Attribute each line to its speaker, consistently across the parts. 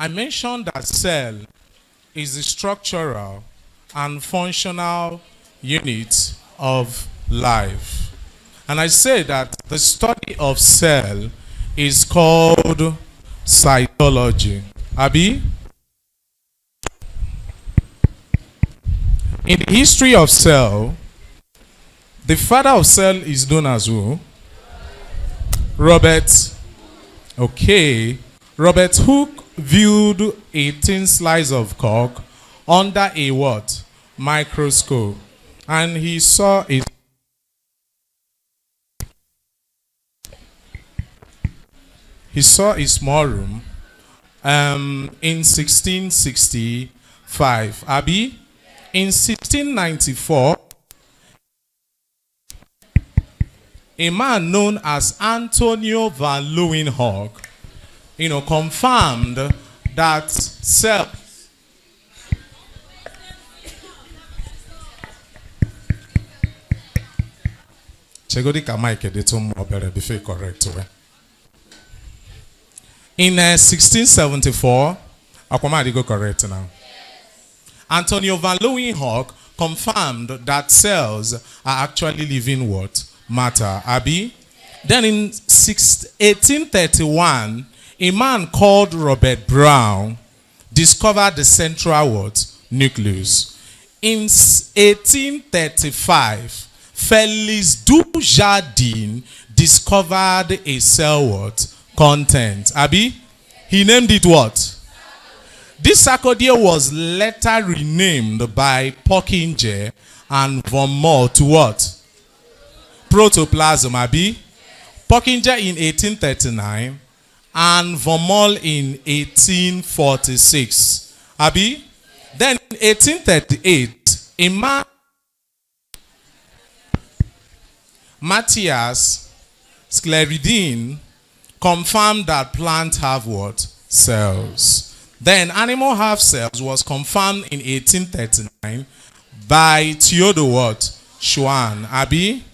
Speaker 1: I mentioned that cell is the structural and functional unit of life. And I say that the study of cell is called cytology. Abi? In the history of cell, the father of cell is known as who? Robert. Okay. Robert Hooke viewed a thin slice of cork under a what? Microscope. And he saw a small room in 1665. Abi? In 1694, a man known as Antonio van Leeuwenhoek, confirmed that cell. In 1674, Akwamadi go correct now. Antonio van Leeuwenhoek confirmed that cells are actually living what? Matter. Abi? Then in 1831, a man called Robert Brown discovered the central what? Nucleus. In 1835, Félix Dujardin discovered a cell what? Content. Abi? He named it what? This sarcodere was later renamed by Pockinger and von Moll to what? Protoplasm. Abi? Pockinger in 1839 and von Moll in 1846. Abi? Then in 1838, a man, Matthias Scleridine, confirmed that plants have what? Cells. Then animal have cells was confirmed in 1839 by Theodore what? Schwann. Abi?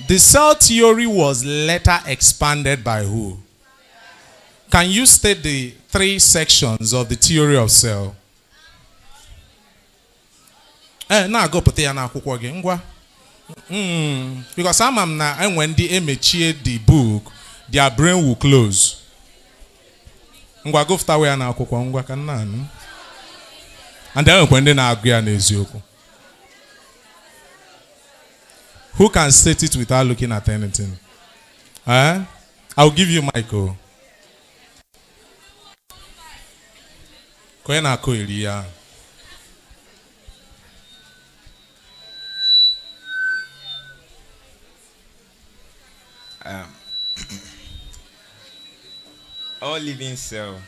Speaker 1: The cell theory was later expanded by who? Can you state the 3 sections of the theory of cell? Now go put na akwụkwọ gị ngwa. Because I'm na when they emechie the book, their brain will close. Ngwa go fta we na akwụkwọ ngwa ka nna anu. And then when they na agụ ya na eziokwu. Who can state it without looking at anything? I'll give you Michael. Kwena ko iriya.
Speaker 2: All living cell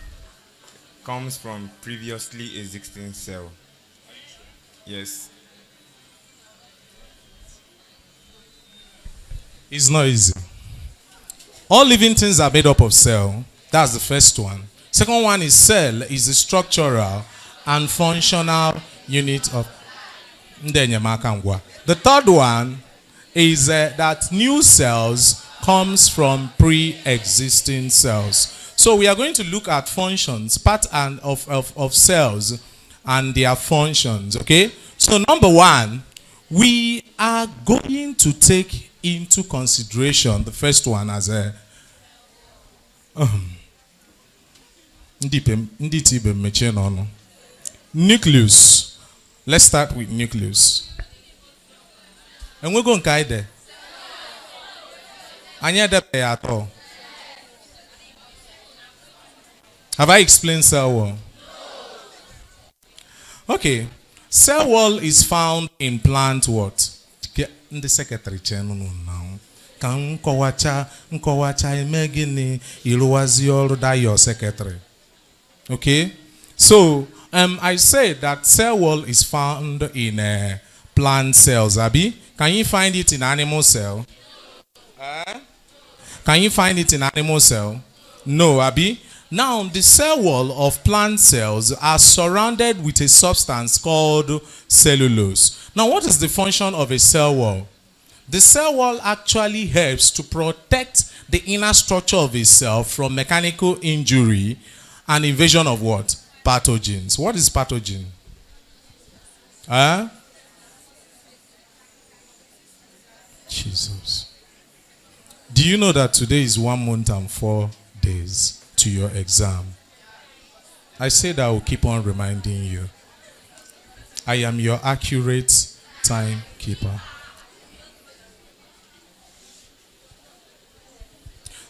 Speaker 2: comes from previously existing cell. Yes.
Speaker 1: It's not easy. All living things are made up of cell. That's the first one. Second one is cell is the structural and functional unit of the third one is that new cells comes from pre-existing cells. So we are going to look at functions, part and of cells and their functions. Okay. So number one, we are going to take into consideration the first one as a nucleus. Let's start with nucleus. And we're going to guide there. At all. Have I explained cell wall? Okay. Cell wall is found in plant what? In the secretary channel now. Can nkowacha imegini iluwazi all that your secretary. Okay? So I said that cell wall is found in plant cells. Abi? Can you find it in animal cell? Can you find it in animal cell? No, Abi. Now, the cell wall of plant cells are surrounded with a substance called cellulose. Now, what is the function of a cell wall? The cell wall actually helps to protect the inner structure of a cell from mechanical injury and invasion of what? Pathogens. What is pathogen? Huh? Jesus. Do you know that today is 1 month and 4 days to your exam? I said I will keep on reminding you. I am your accurate timekeeper.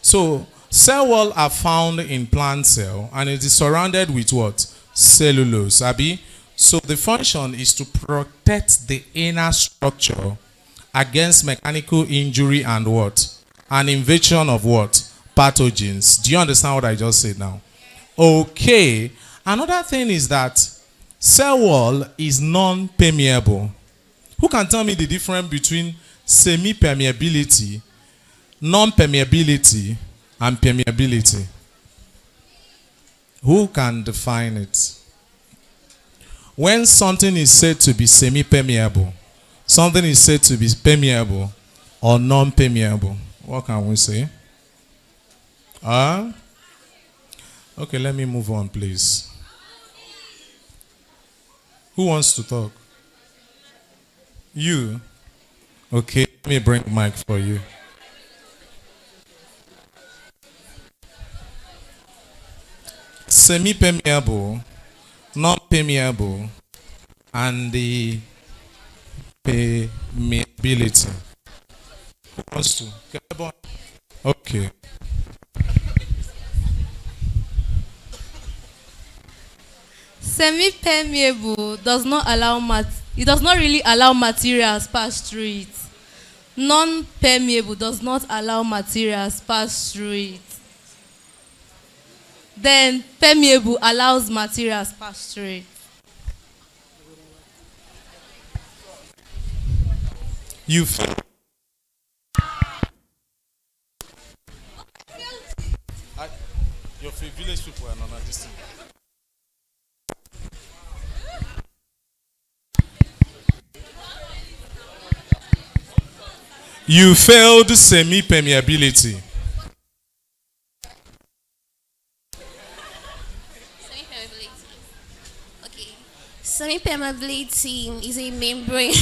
Speaker 1: So, cell wall are found in plant cell and it is surrounded with what? Cellulose. Abi? So the function is to protect the inner structure against mechanical injury and what? An invasion of what? Pathogens. Do you understand what I just said now? Okay. Another thing is that cell wall is non-permeable. Who can tell me the difference between semi-permeability, non-permeability, and permeability? Who can define it? When something is said to be semi-permeable, something is said to be permeable or non-permeable, what can we say? Okay, let me move on, please. Who wants to talk? You? Okay, let me bring the mic for you. Semi-permeable, non-permeable, and the permeability. Who wants to? Okay.
Speaker 3: Semi-permeable does not really allow materials pass through it. Non-permeable does not allow materials pass through it. Then permeable allows materials pass through it.
Speaker 1: Your village people are not distant. You failed semi-permeability.
Speaker 4: Semi-permeability. Okay. Semi-permeability is a membrane.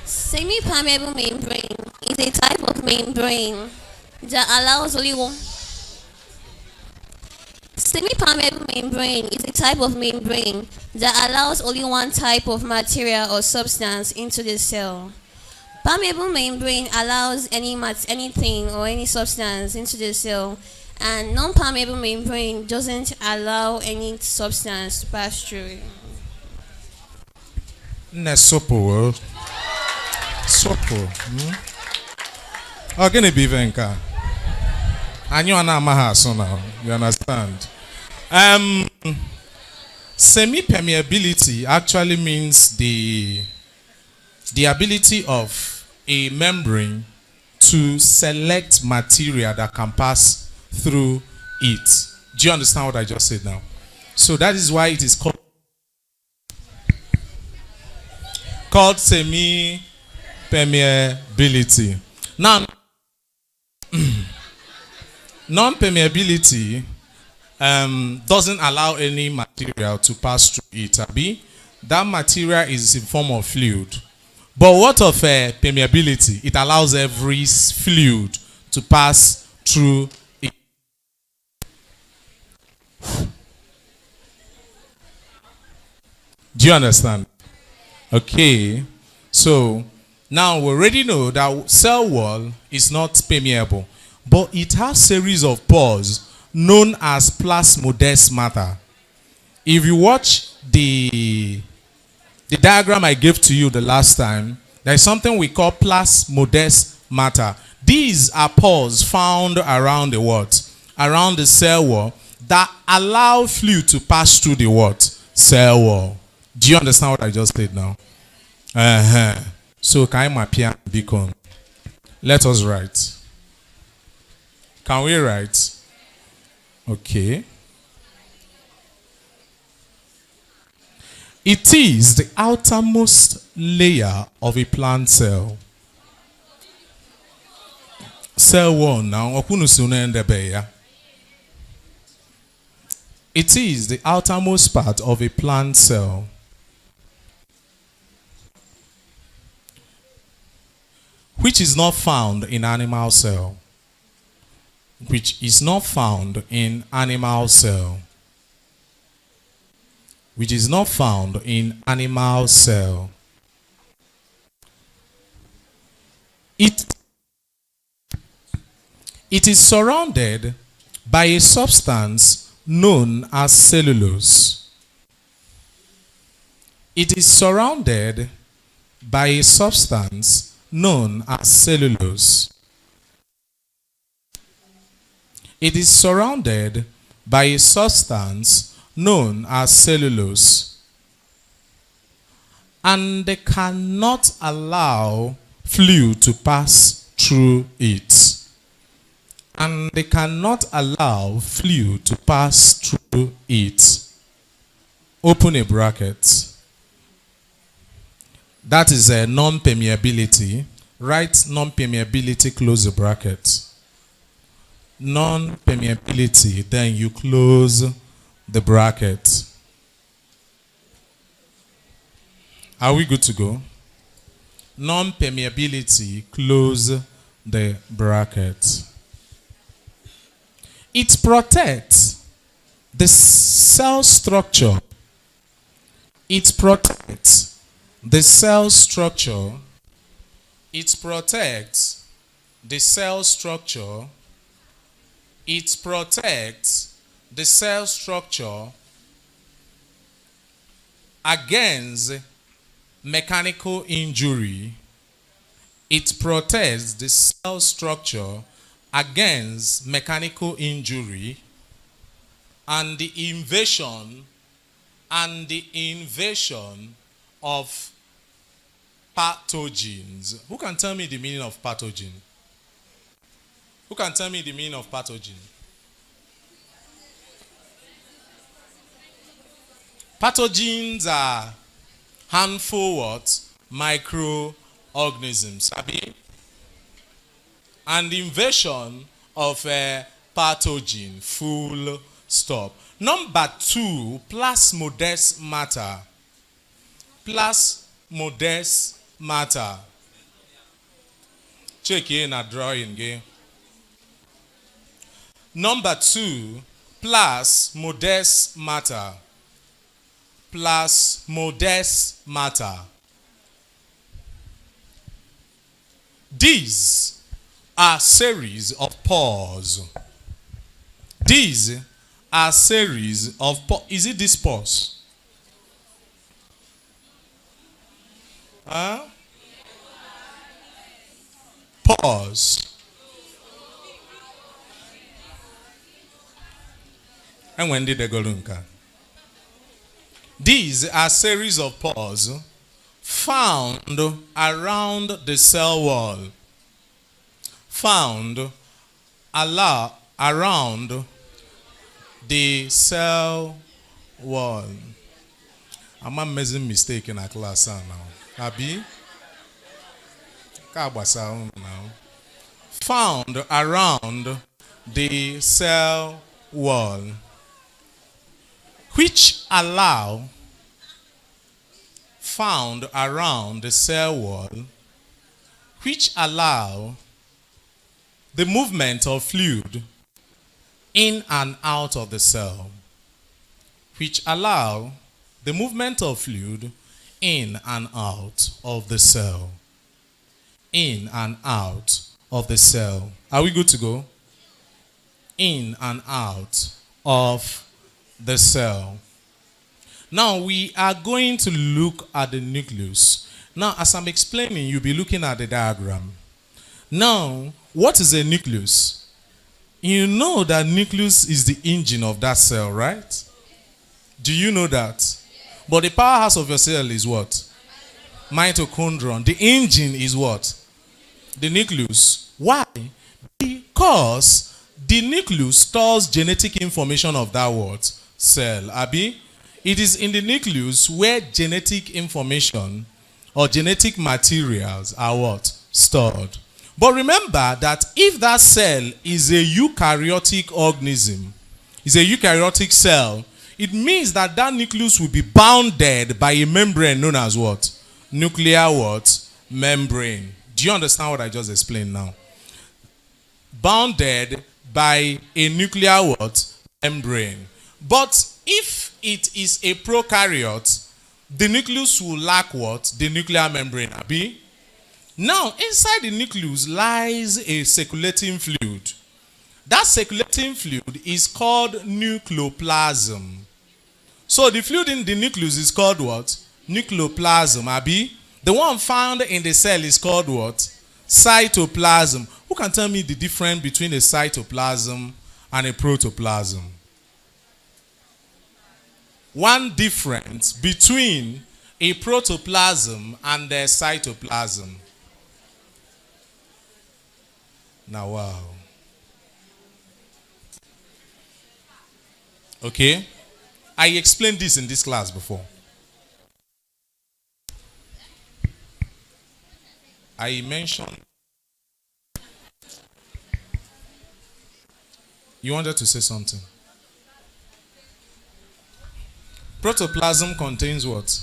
Speaker 4: Semi-permeable membrane is a type of membrane that allows only one. Semi-permeable membrane is a type of membrane that allows only one type of material or substance into the cell. Permeable membrane allows anything or any substance into the cell, and non-permeable membrane doesn't allow any substance to pass through.
Speaker 1: Nesopo. Sopo. How can it be Venka? And you are not Maha, so now you understand. Semi-permeability actually means the ability of a membrane to select material that can pass through it. Do you understand what I just said now? So that is why it is called semi-permeability. Now, non-permeability doesn't allow any material to pass through it. That material is in form of fluid. But what of permeability? It allows every fluid to pass through it. Do you understand? Okay. So now we already know that cell wall is not permeable, but it has series of pores known as plasmodiesel matter. If you watch the diagram I gave to you the last time, there is something we call plasmodiesel matter. These are pores found around the what? Around the cell wall that allow fluid to pass through the what? Cell wall. Do you understand what I just said now? So can I appear beacon? Let us write. Can we write? Okay. It is the outermost layer of a plant cell. Cell 1 now. It is the outermost part of a plant cell. Which is not found in animal cell. Which is not found in animal cell. Which is not found in animal cell. It is surrounded by a substance known as cellulose. It is surrounded by a substance known as cellulose. It is surrounded by a substance known as cellulose, and they cannot allow fluid to pass through it. And they cannot allow fluid to pass through it. Open a bracket. That is a non-permeability. Write non-permeability, close the bracket. Non-permeability, then you close the bracket. Are we good to go? Non-permeability, close the bracket. It protects the cell structure. It protects the cell structure. It protects the cell structure. It protects the cell structure against mechanical injury. It protects the cell structure against mechanical injury and the invasion of pathogens. Who can tell me the meaning of pathogen? Who can tell me the meaning of pathogen? Pathogens are harmful what? Microorganisms. And the invasion of a pathogen. Full stop. Number 2, plasmodious matter. Plasmodious matter. Check here in a drawing again. Number 2, plasmodious matter. Plasmodious matter. These are series of pores. These are series of pores. Is it this pores? Huh? Pores. And when did they go lunka? These are series of pores found around the cell wall. Found around the cell wall. I'm not making mistake in a class now. Abi? Now. Found around the cell wall, which allow found around the cell wall, which allow the movement of fluid in and out of the cell, which allow the movement of fluid in and out of the cell, in and out of the cell. Are we good to go? In and out of the cell. Now we are going to look at the nucleus. Now as I'm explaining, you'll be looking at the diagram. Now, what is a nucleus? You know that nucleus is the engine of that cell, right? Do you know that? But the powerhouse of your cell is what? Mitochondrion. The engine is what? The nucleus. Why? Because the nucleus stores genetic information of that what? Cell. Abi? It is in the nucleus where genetic information or genetic materials are what? Stored. But remember that if that cell is a eukaryotic organism, is a eukaryotic cell, it means that that nucleus will be bounded by a membrane known as what? Nuclear what? Membrane. Do you understand what I just explained now? Bounded by a nuclear what? Membrane. But if it is a prokaryote, the nucleus will lack what? The nuclear membrane. Abi? Now, inside the nucleus lies a circulating fluid. That circulating fluid is called nucleoplasm. So the fluid in the nucleus is called what? Nucleoplasm. Abi? The one found in the cell is called what? Cytoplasm. Who can tell me the difference between a cytoplasm and a protoplasm? One difference between a protoplasm and a cytoplasm. Now, wow. Okay? I explained this in this class before. I mentioned. You wanted to say something? Protoplasm contains what?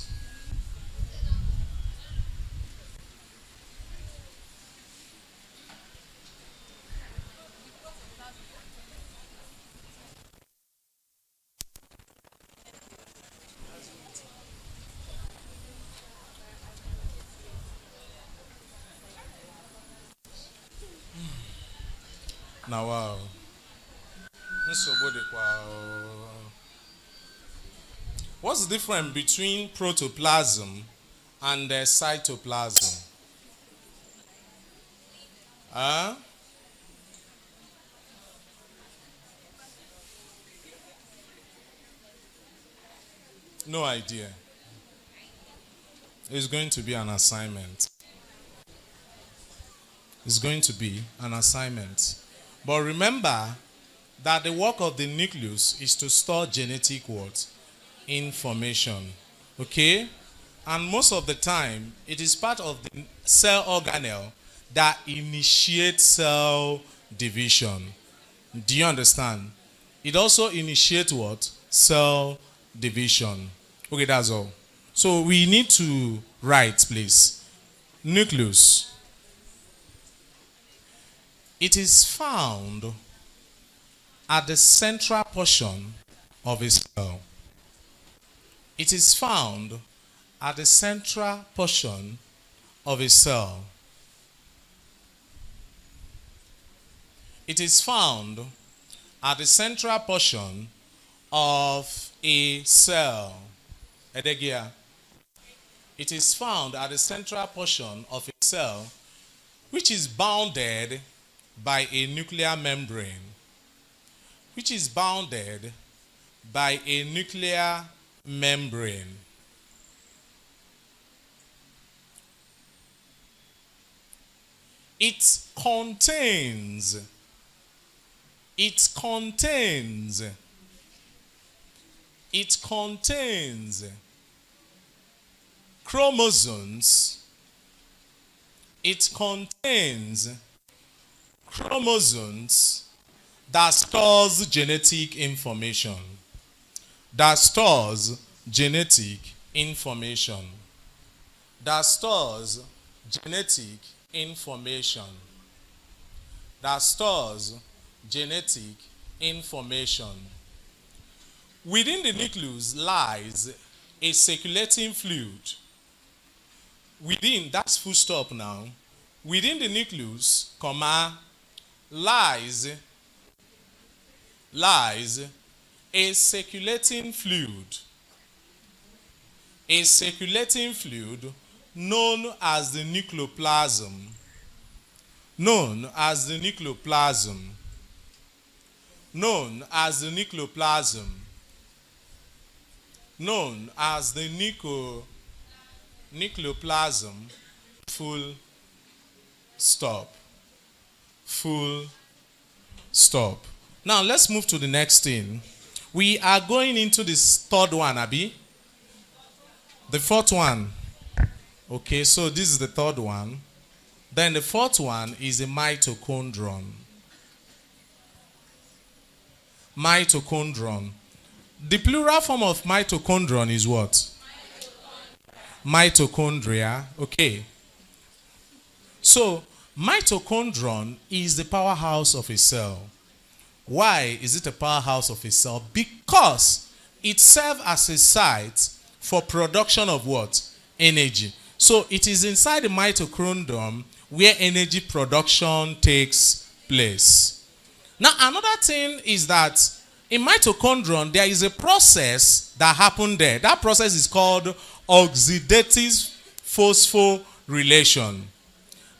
Speaker 1: Now, wow. What's the difference between protoplasm and cytoplasm? Huh? No idea. It's going to be an assignment. It's going to be an assignment. But remember that the work of the nucleus is to store genetic what? Information. Okay? And most of the time, it is part of the cell organelle that initiates cell division. Do you understand? It also initiates what? Cell division. Okay, that's all. So we need to write, please. Nucleus. It is found at the central portion of a cell. It is found at the central portion of a cell. It is found at the central portion of a cell. Edegia. It is found at the central portion of a cell which is bounded by a nuclear membrane. Which is bounded by a nuclear membrane. It contains chromosomes. It contains chromosomes that stores genetic information. That stores genetic information. That stores genetic information. That stores genetic information. Within the nucleus lies a circulating fluid. Within, that's full stop now. Within the nucleus, lies a circulating fluid. A circulating fluid known as the nucleoplasm. Known as the nucleoplasm. Known as the nucleoplasm. Known as the nucleoplasm, full stop. Full stop. Now let's move to the next thing. We are going into this third one, Abi. The fourth one. Okay, so this is the third one. Then the fourth one is a mitochondrion. Mitochondrion. The plural form of mitochondrion is what? Mitochondria. Okay. So, mitochondrion is the powerhouse of a cell. Why is it a powerhouse of a cell? Because it serves as a site for production of what? Energy. So, it is inside the mitochondrion where energy production takes place. Now, another thing is that in mitochondrion, there is a process that happened there. That process is called oxidative phosphorylation.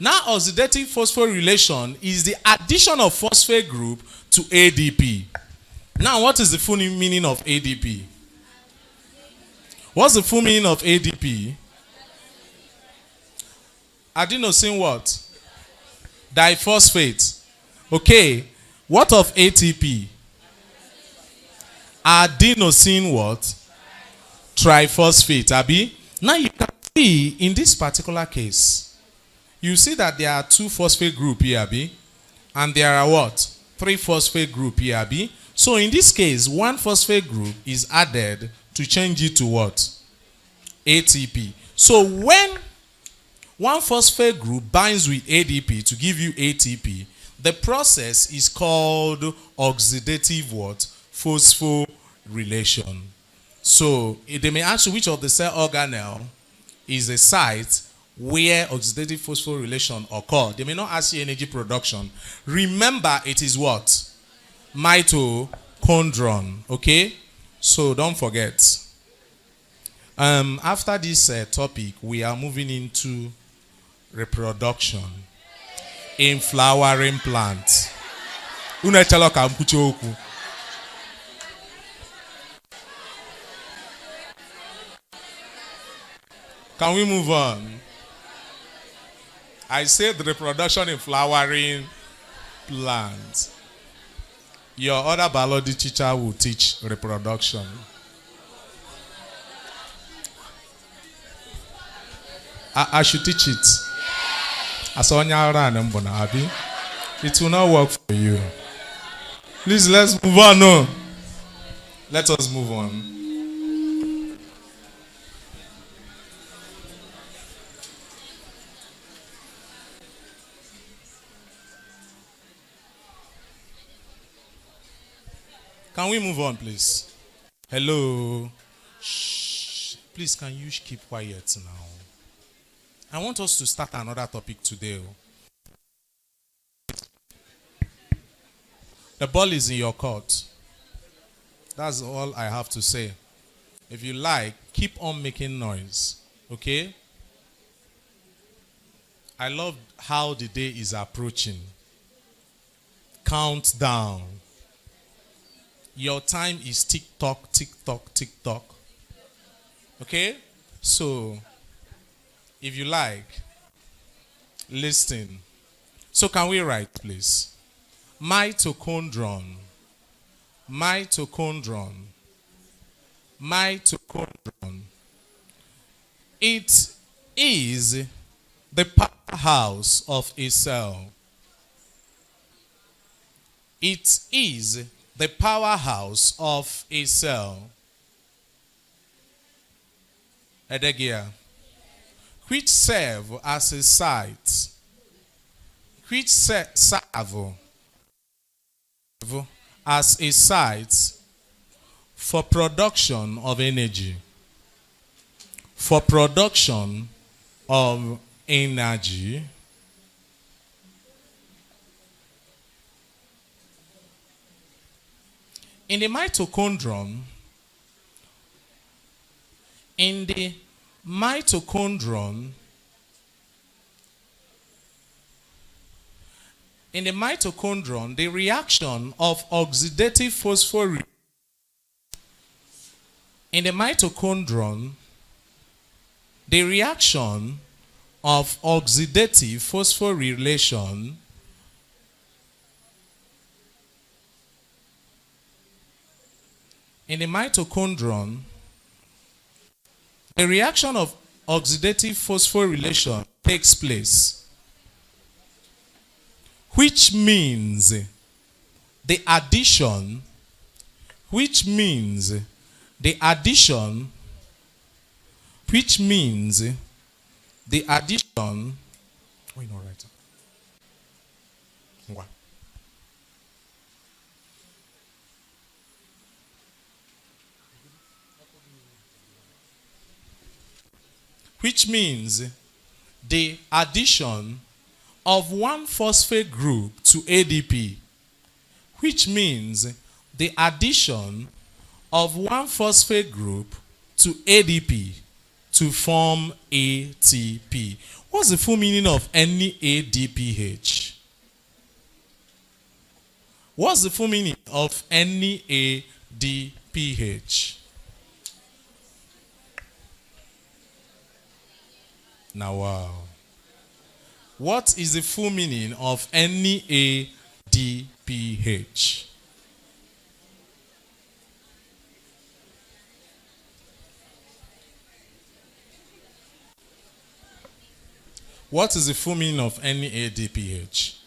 Speaker 1: Now, oxidative phosphorylation is the addition of phosphate group to ADP. Now, what is the full meaning of ADP? What's the full meaning of ADP? Adenosine what? Diphosphate. Okay. What of ATP? Adenosine what? Triphosphate. Abi? Now you can see in this particular case, you see that there are 2 phosphate group here, Abi, and there are what? 3 phosphate group here, Abi. So in this case, 1 phosphate group is added to change it to what? ATP. So when 1 phosphate group binds with ADP to give you ATP, the process is called oxidative what? Phosphorylation. So they may ask you which of the cell organelle is a site where oxidative phosphorylation occurs. They may not ask you energy production. Remember, it is what? Mitochondrion. Okay? So don't forget. After this topic, we are moving into reproduction in flowering plants. Can we move on? I said reproduction in flowering plants. Your other biology teacher will teach reproduction. I should teach it. It will not work for you. Please, let's move on. No. Let us move on. Can we move on, please? Hello. Shh. Please, can you keep quiet now? I want us to start another topic today. The ball is in your court. That's all I have to say. If you like, keep on making noise. Okay? I love how the day is approaching. Countdown. Your time is tick-tock, tick-tock, tick-tock. Okay? So, if you like, listen. So can we write, please? Mitochondrion. Mitochondrion. Mitochondrion. It is the powerhouse of a cell. It is the powerhouse of a cell. Edegia. Which serve as a site. Which serve as a site for production of energy. For production of energy. In the mitochondrion, the reaction of oxidative phosphorylation in the mitochondrion, The reaction of oxidative phosphorylation in the mitochondrion, the reaction of oxidative phosphorylation takes place, which means the addition, which means the addition, which means the addition, why not right? What? Which means the addition of one phosphate group to ADP, which means the addition of one phosphate group to ADP to form ATP. What's the full meaning of NADPH? What's the full meaning of NADPH? Now, wow. What is the full meaning of NADPH? What is the full meaning of NADPH?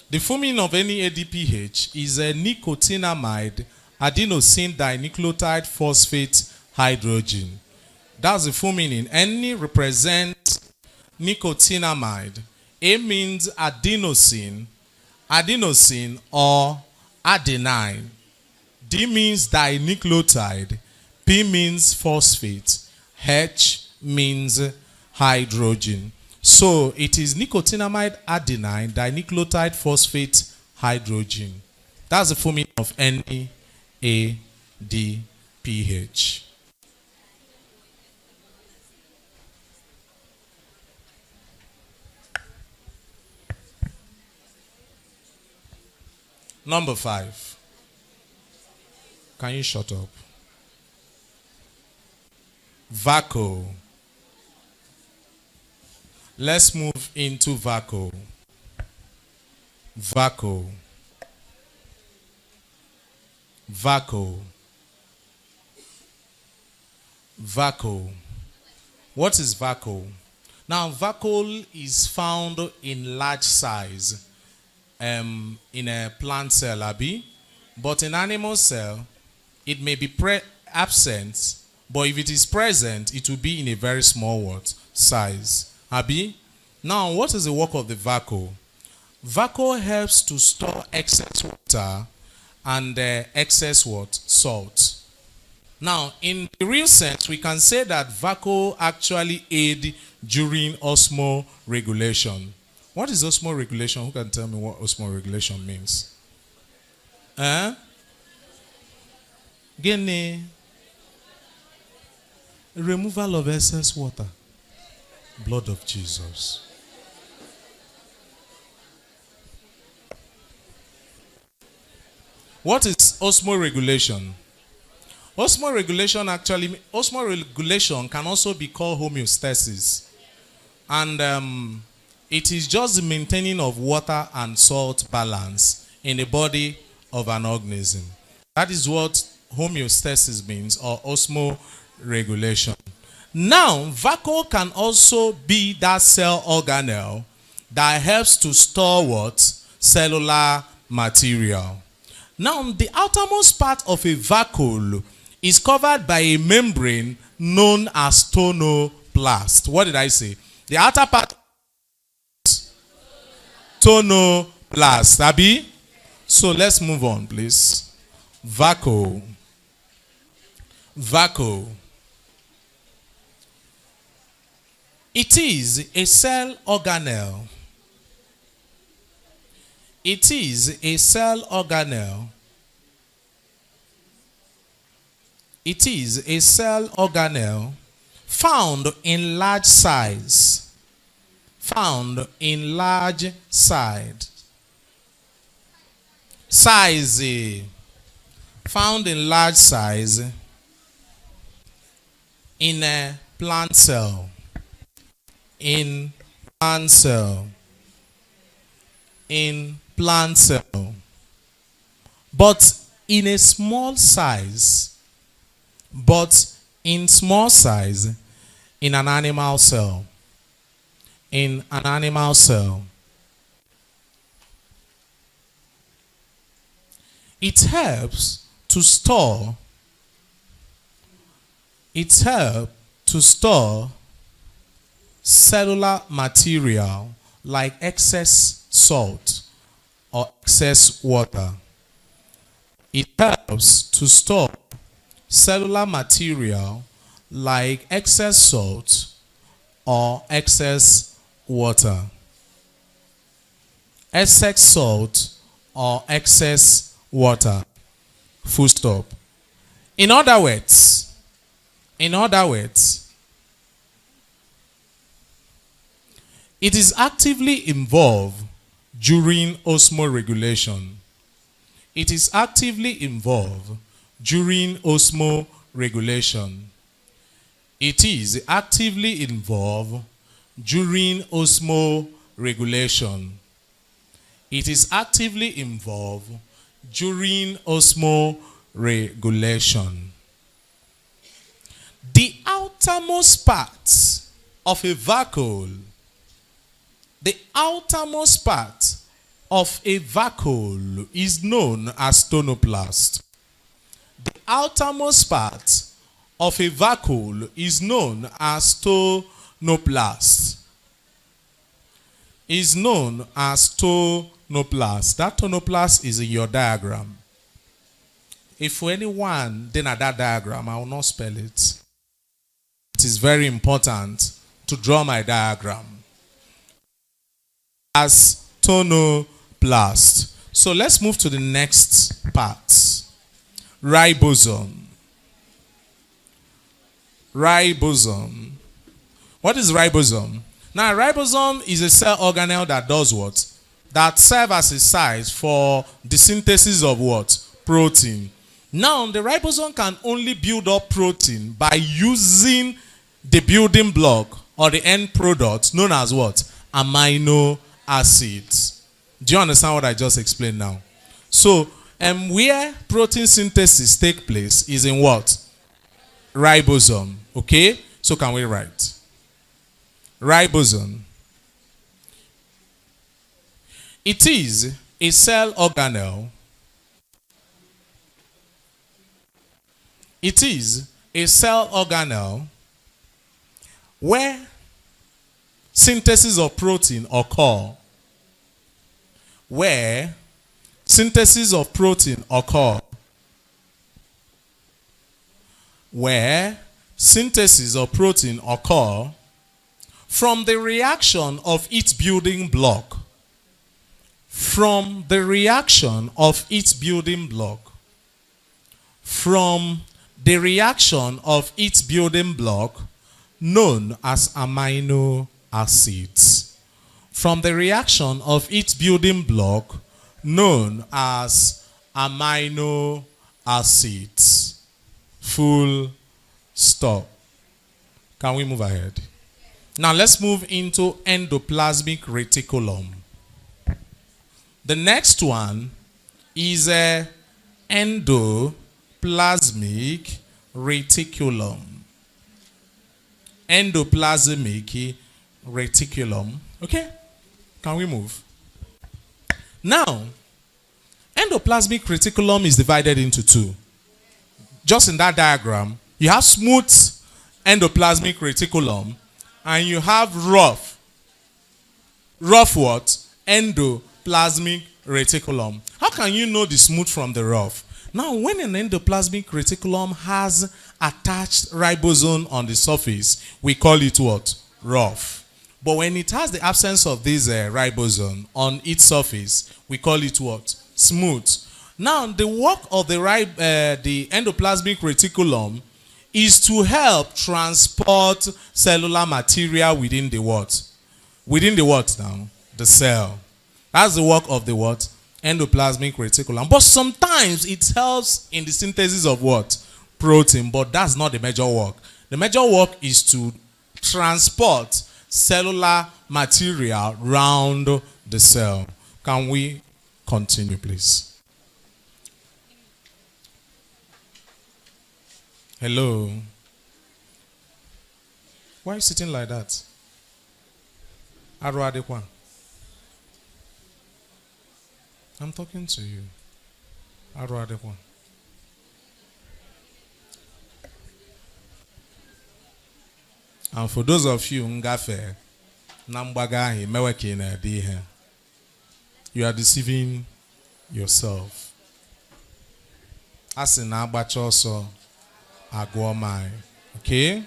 Speaker 1: The full meaning of NADPH is a nicotinamide adenosine dinucleotide phosphate hydrogen. That's the full meaning. N represents nicotinamide. A means adenosine or adenine. D means dinucleotide. P means phosphate. H means hydrogen. So it is nicotinamide adenine dinucleotide phosphate hydrogen. That's the full meaning of NADPH. Number 5. Can you shut up? Vacuole. Let's move into vacuole. Vacuole. Vacuole. Vacuole. What is vacuole? Now, vacuole is found in large size in a plant cell, Abi. But in animal cell, it may be absent, but if it is present, it will be in a very small size. Abi? Now, what is the work of the vacuole? Vacuole helps to store excess water and excess salt. Now, in the real sense, we can say that vacuole actually aid during osmoregulation. What is osmoregulation? Who can tell me what osmoregulation means? Gene. Removal of excess water. Blood of Jesus. What is osmoregulation? Osmoregulation can also be called homeostasis. And it is just the maintaining of water and salt balance in the body of an organism. That is what homeostasis means, or osmoregulation. Now, vacuole can also be that cell organelle that helps to store what? Cellular material. Now, the outermost part of a vacuole is covered by a membrane known as tonoplast. What did I say? The outer part, tonoplast. Abi? So let's move on, please. Vacuole. Vacuole. It is a cell organelle. It is a cell organelle. It is a cell organelle found in large size. Found in large size. Found in large size in a plant cell. in plant cell. In plant cell. But in a small size. But in small size in an animal cell. In an animal cell. It helps to store. It helps to store cellular material like excess salt or excess water. It helps to store cellular material like excess salt or excess water. Excess salt or excess water. Full stop. In other words, it is actively involved during osmoregulation. It is actively involved during osmoregulation. It is actively involved during osmoregulation. It is actively involved during osmoregulation. The outermost part of a vacuole, the outermost part of a vacuole is known as tonoplast. The outermost part of a vacuole is known as tonoplast. Is known as tonoplast. That tonoplast is in your diagram. If for anyone then at that diagram, I will not spell it. It is very important to draw my diagram as tonoplast. So let's move to the next part. Ribosome. Ribosome. What is ribosome? Now, ribosome is a cell organelle that does what? That serves as a site for the synthesis of what? Protein. Now, the ribosome can only build up protein by using the building block or the end product known as what? Amino acids. Do you understand what I just explained now? So, where protein synthesis take place is in what? Ribosome. Okay? So can we write? Ribosome. It is a cell organelle. It is a cell organelle where synthesis of protein occur. Where synthesis of protein occur. Where synthesis of protein occur from the reaction of its building block. From the reaction of its building block. From the reaction of its building block known as amino acids. From the reaction of its building block known as amino acids. Full stop. Can we move ahead? Now let's move into endoplasmic reticulum. The next one is a endoplasmic reticulum. Endoplasmic reticulum. Okay? Can we move? Now, endoplasmic reticulum is divided into two. Just in that diagram, you have smooth endoplasmic reticulum and you have rough. Rough what? Endoplasmic reticulum. How can you know the smooth from the rough? Now, when an endoplasmic reticulum has attached ribosome on the surface, we call it what? Rough. But when it has the absence of this ribosome on its surface, we call it what? Smooth. Now, the work of the endoplasmic reticulum is to help transport cellular material within the what? Within the what now? The cell. That's the work of the what? Endoplasmic reticulum. But sometimes it helps in the synthesis of what? Protein. But that's not the major work. The major work is to transport cellular material round the cell. Can we continue, please? Hello. Why are you sitting like that? Aruadekwan. I'm talking to you. Aruadekwan. And for those of you ngafe, nambagahi meweki na dihe, you are deceiving yourself. Asina abachoso agwomai. Okay?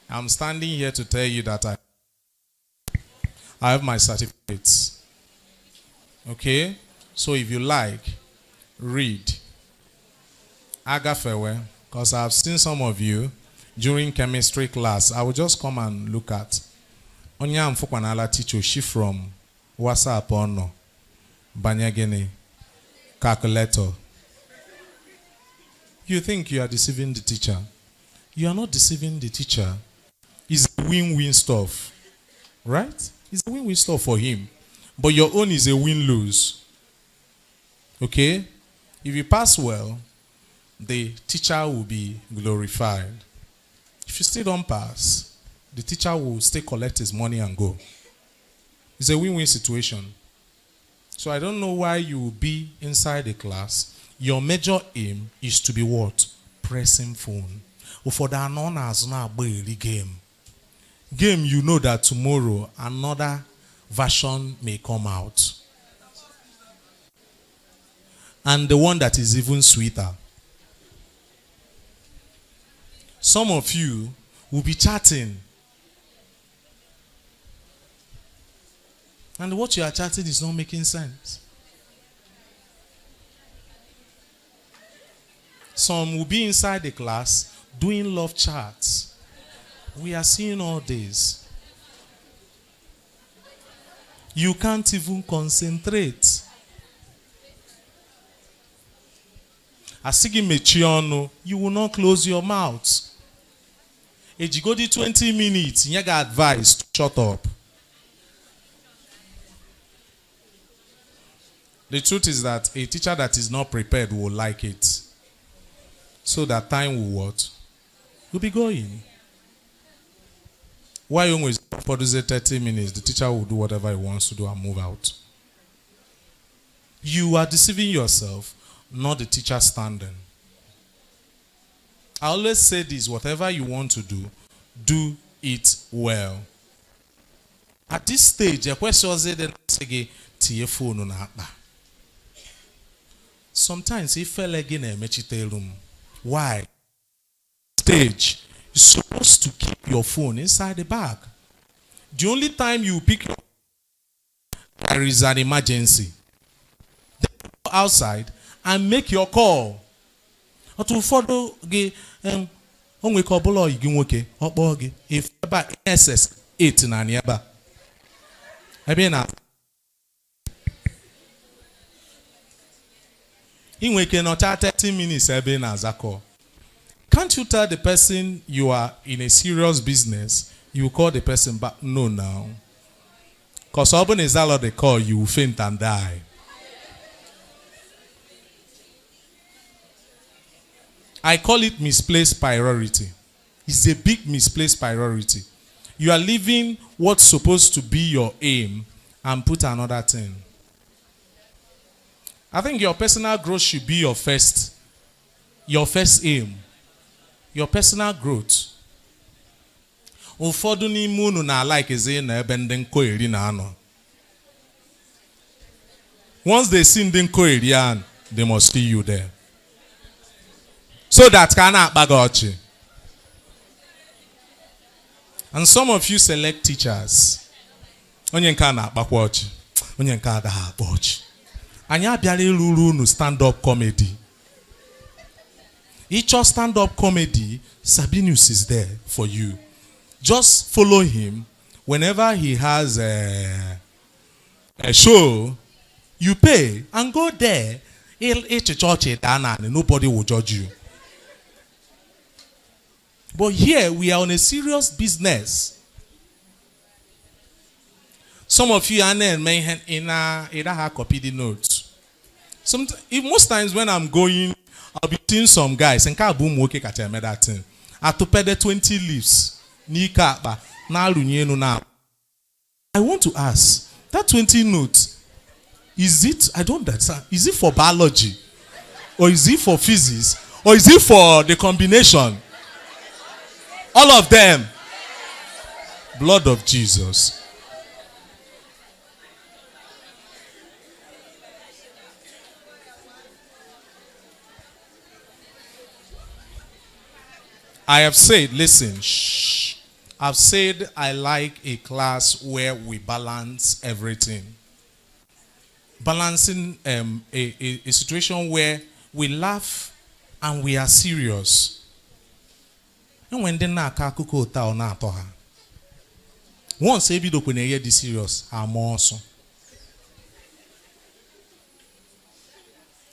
Speaker 1: I'm standing here to tell you that I have my certificates. Okay? So if you like, read. Agafewe, because I've seen some of you during chemistry class. I will just come and look at. Onya mfukwanala teacher, she from WhatsApp or no. Banyagene. Calculator. You think you are deceiving the teacher. You are not deceiving the teacher. It's a win-win stuff. Right? It's a win-win stuff for him. But your own is a win-lose. Okay? If you pass well, the teacher will be glorified. If you still don't pass, the teacher will still collect his money and go. It's a win-win situation. So I don't know why you will be inside the class. Your major aim is to be what? Pressing phone. For the known as game. Game, you know that tomorrow another version may come out. And the one that is even sweeter. Some of you will be chatting. And what you are chatting is not making sense. Some will be inside the class doing love chats. We are seeing all this. You can't even concentrate. Asigi mechionu, you will not close your mouth. Ejigodi 20 minutes, you get advice to shut up. The truth is that a teacher that is not prepared will like it. So that time will what? Will be going. Why always produce 30 minutes? The teacher will do whatever he wants to do and move out. You are deceiving yourself, not the teacher standing. I always say this, whatever you want to do it well. At this stage, sometimes he fell again a mechite room. Why? Stage, you're supposed to keep your phone inside the bag. The only time you pick your there is an emergency. Then go outside and make your call. To follow onwe ka obolo igi nwoke okpo gi if eba SS 8 na niaba ebe na inwe ke no 30 minutes ebe na azako. Can't you tell the person you are in a serious business? You call the person back. No, now. Because often is all they call, you will faint and die. I call it misplaced priority. It's a big misplaced priority. You are leaving what's supposed to be your aim and put another thing. I think your personal growth should be your first aim. Your personal growth. Ụfọdụ n'ime unu na like eze na ebe ndị nkoeri na anọ. Once they see ndị nkoeri an, they must see you there. So that ka na-akpa gị ọchị. And some of you select teachers. Onye nke a na-akpakwa ọchị. Onye nke a agaghị akpa ọchị. Anyị abịara ịrụrụ unu stand-up comedy. Each stand-up comedy, Sabinus is there for you. Just follow him. Whenever he has a show, you pay and go there. Nobody will judge you. But here we are on a serious business. Some of you are in a copy the notes. Most times when I'm going, I'll be seeing some guys and ka boom woke at that thing. I to pay the 20 leaves. I want to ask, that 20 notes, is it, I don't understand, is it for biology? Or is it for physics? Or is it for the combination? All of them. Blood of Jesus. I have said, listen, shh. I've said I like a class where we balance everything. Balancing a situation where we laugh and we are serious. And when they na kakuko ta ona atoha. Once ebi do kwenye di serious, I'm also.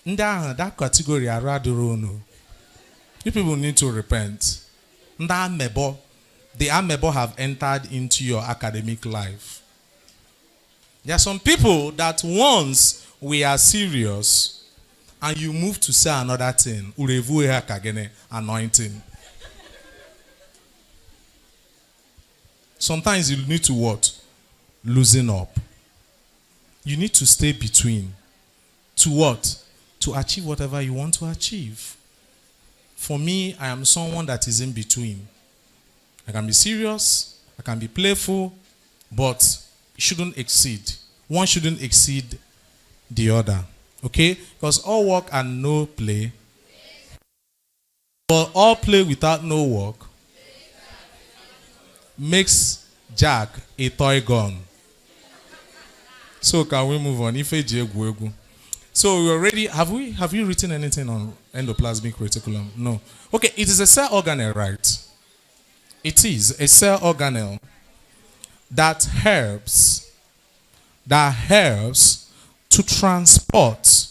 Speaker 1: That category are rather no. You people need to repent. The amebo have entered into your academic life. There are some people that once we are serious and you move to say another thing, anointing. Sometimes you need to what? Loosen up. You need to stay between. To what? To achieve whatever you want to achieve. For me, I am someone that is in between. I can be serious, I can be playful, but it shouldn't exceed. One shouldn't exceed the other. Okay? Because all work and no play. But all play without no work makes Jack a toy gun. So can we move on? So we already have you written anything on endoplasmic reticulum? No. Okay, it is a cell organelle, right? It is a cell organelle that helps to transport.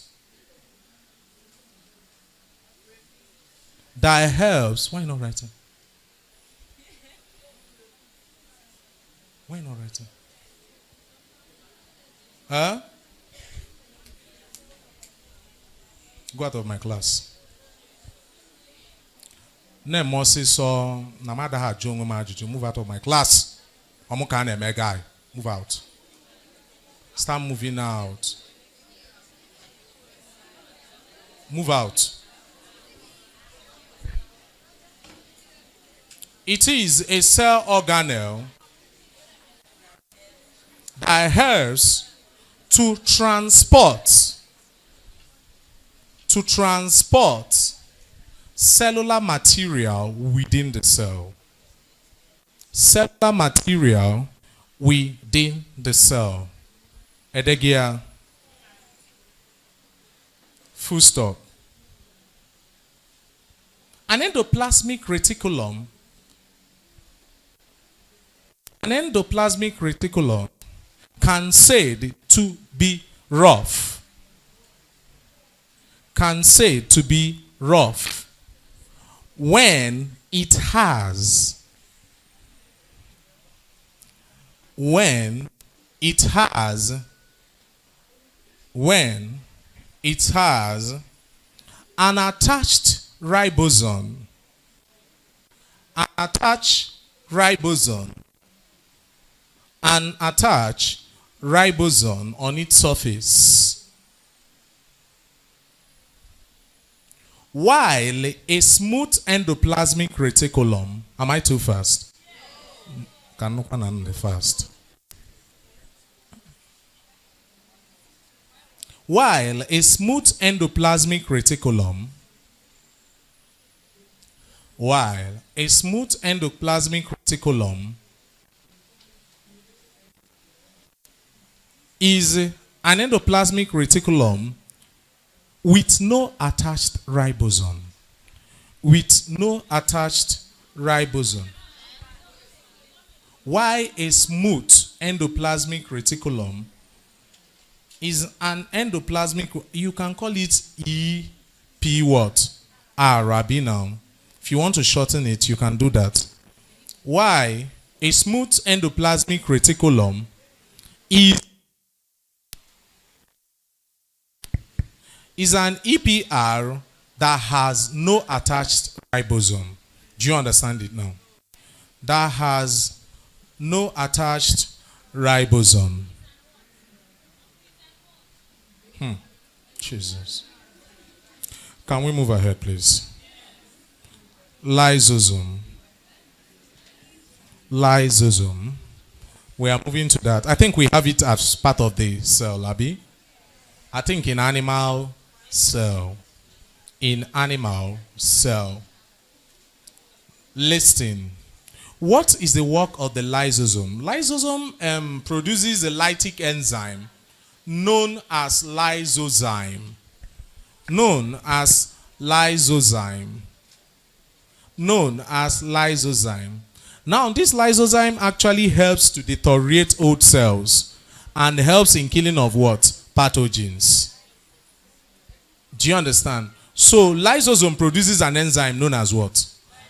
Speaker 1: That helps. Why not writing? Why not writing? Huh? Go out of my class. Ne Moses saw Namada had John move out of my class. Omukane guy. Move out. Start moving out. Move out. It is a cell organelle that helps to transport cellular material within the cell. Cellular material within the cell. Edegia. Full stop. An endoplasmic reticulum can said to be rough. Can say to be rough when it has an attached ribosome on its surface. While a smooth endoplasmic reticulum, am I too fast? Can fast. While a smooth endoplasmic reticulum is an endoplasmic reticulum with no attached ribosome. Why a smooth endoplasmic reticulum is an endoplasmic, you can call it EP what? Rabi now. If you want to shorten it, you can do that. Why a smooth endoplasmic reticulum is an EPR that has no attached ribosome. Do you understand it now? That has no attached ribosome. Jesus. Can we move ahead, please? Lysosome. Lysosome. We are moving to that. I think we have it as part of the cell, Abi. I think in animal cell. In animal cell. Listing. What is the work of the lysosome? Lysosome produces a lytic enzyme known as lysozyme. Known as lysozyme. Known as lysozyme. Now, this lysozyme actually helps to deteriorate old cells and helps in killing of what? Pathogens. Do you understand? So, lysosome produces an enzyme known as what?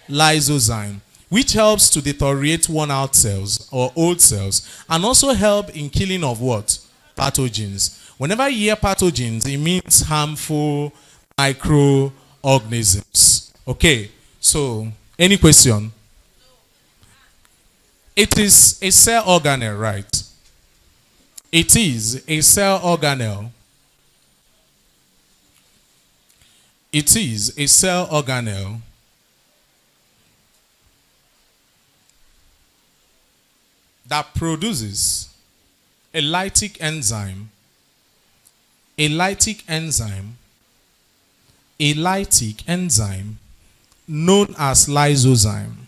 Speaker 1: Lysozyme, which helps to deteriorate worn-out cells or old cells and also help in killing of what? Pathogens. Whenever you hear pathogens, it means harmful microorganisms. Okay, so any question? It is a cell organelle, right? It is a cell organelle. It is a cell organelle that produces a lytic enzyme, known as lysozyme.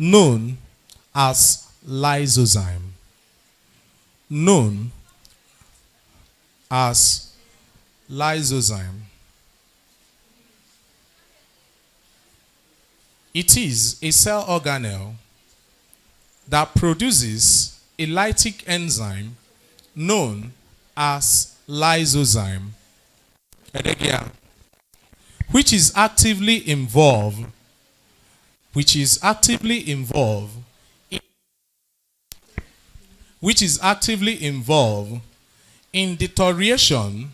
Speaker 1: Known as lysozyme. Known as lysozyme. It is a cell organelle that produces a lytic enzyme known as lysozyme, which is actively involved in deterioration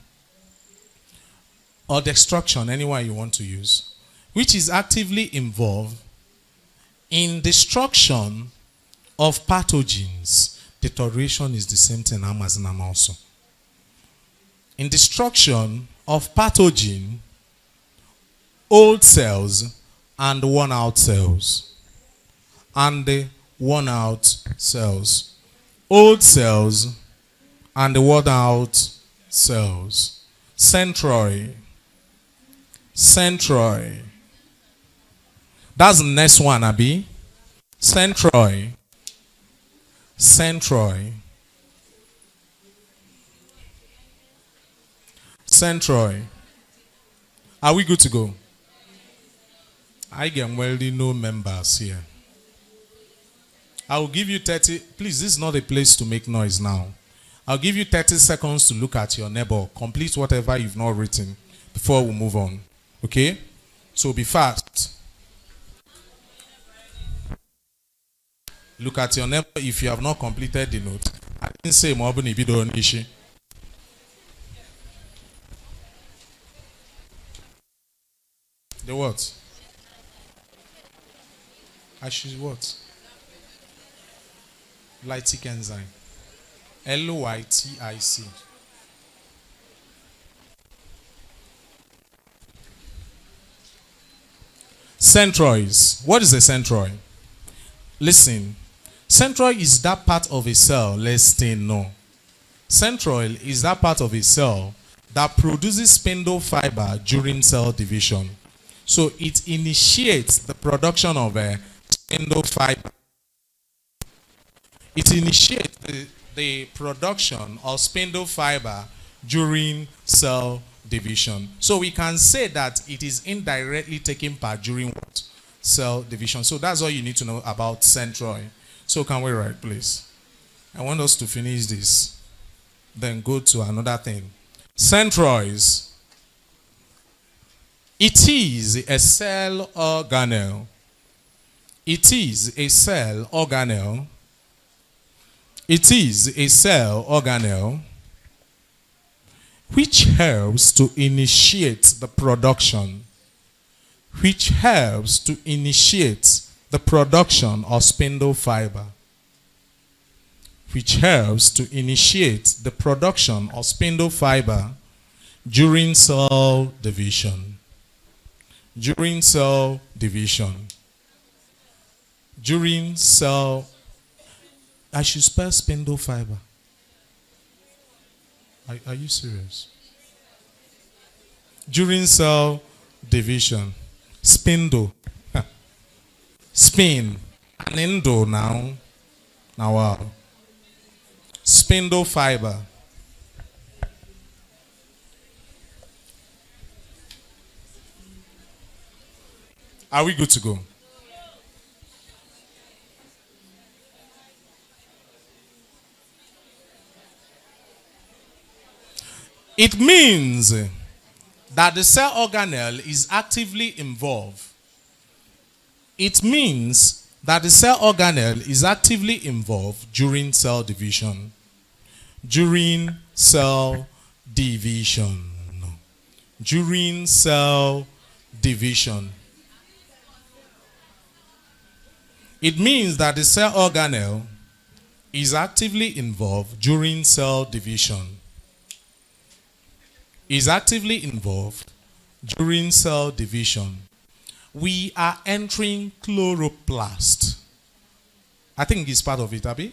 Speaker 1: or destruction, anyone you want to use, which is actively involved in destruction of pathogens. Deterioration is the same thing as also. In destruction of pathogen, old cells and worn-out cells. And the worn-out cells. Old cells and the worn-out cells. Centroid. That's the next one, Abi. Centroid. Centroid. Are we good to go? I can wealthy no members here. I will give you 30. Please, this is not a place to make noise now. I'll give you 30 seconds to look at your neighbor. Complete whatever you've not written before we move on. Okay? So be fast. Look at your neighbor if you have not completed the note. I didn't say Mobuni Bido Nishi. The what? I should what? Lytic enzyme. Lytic. Centrioles. What is a centroid? Listen. Centroid is that part of a cell, let's stay no. Centroid is that part of a cell that produces spindle fiber during cell division. So it initiates the production of a spindle fiber. It initiates the production of spindle fiber during cell division. So we can say that it is indirectly taking part during what? Cell division. So that's all you need to know about centroid. So can we write, please? I want us to finish this. Then go to another thing. Centrioles. It is a cell organelle. It is a cell organelle It is a cell organelle which helps to initiate the production of spindle fiber, during cell division. I should spell spindle fiber. Are you serious? During cell division. Spindle. Spin. An endo now. Now wow. Spindle fiber. Are we good to go? It means that the cell organelle is actively involved. During cell division. It means that the cell organelle is actively involved during cell division. We are entering chloroplast. I think it's part of it, Abi.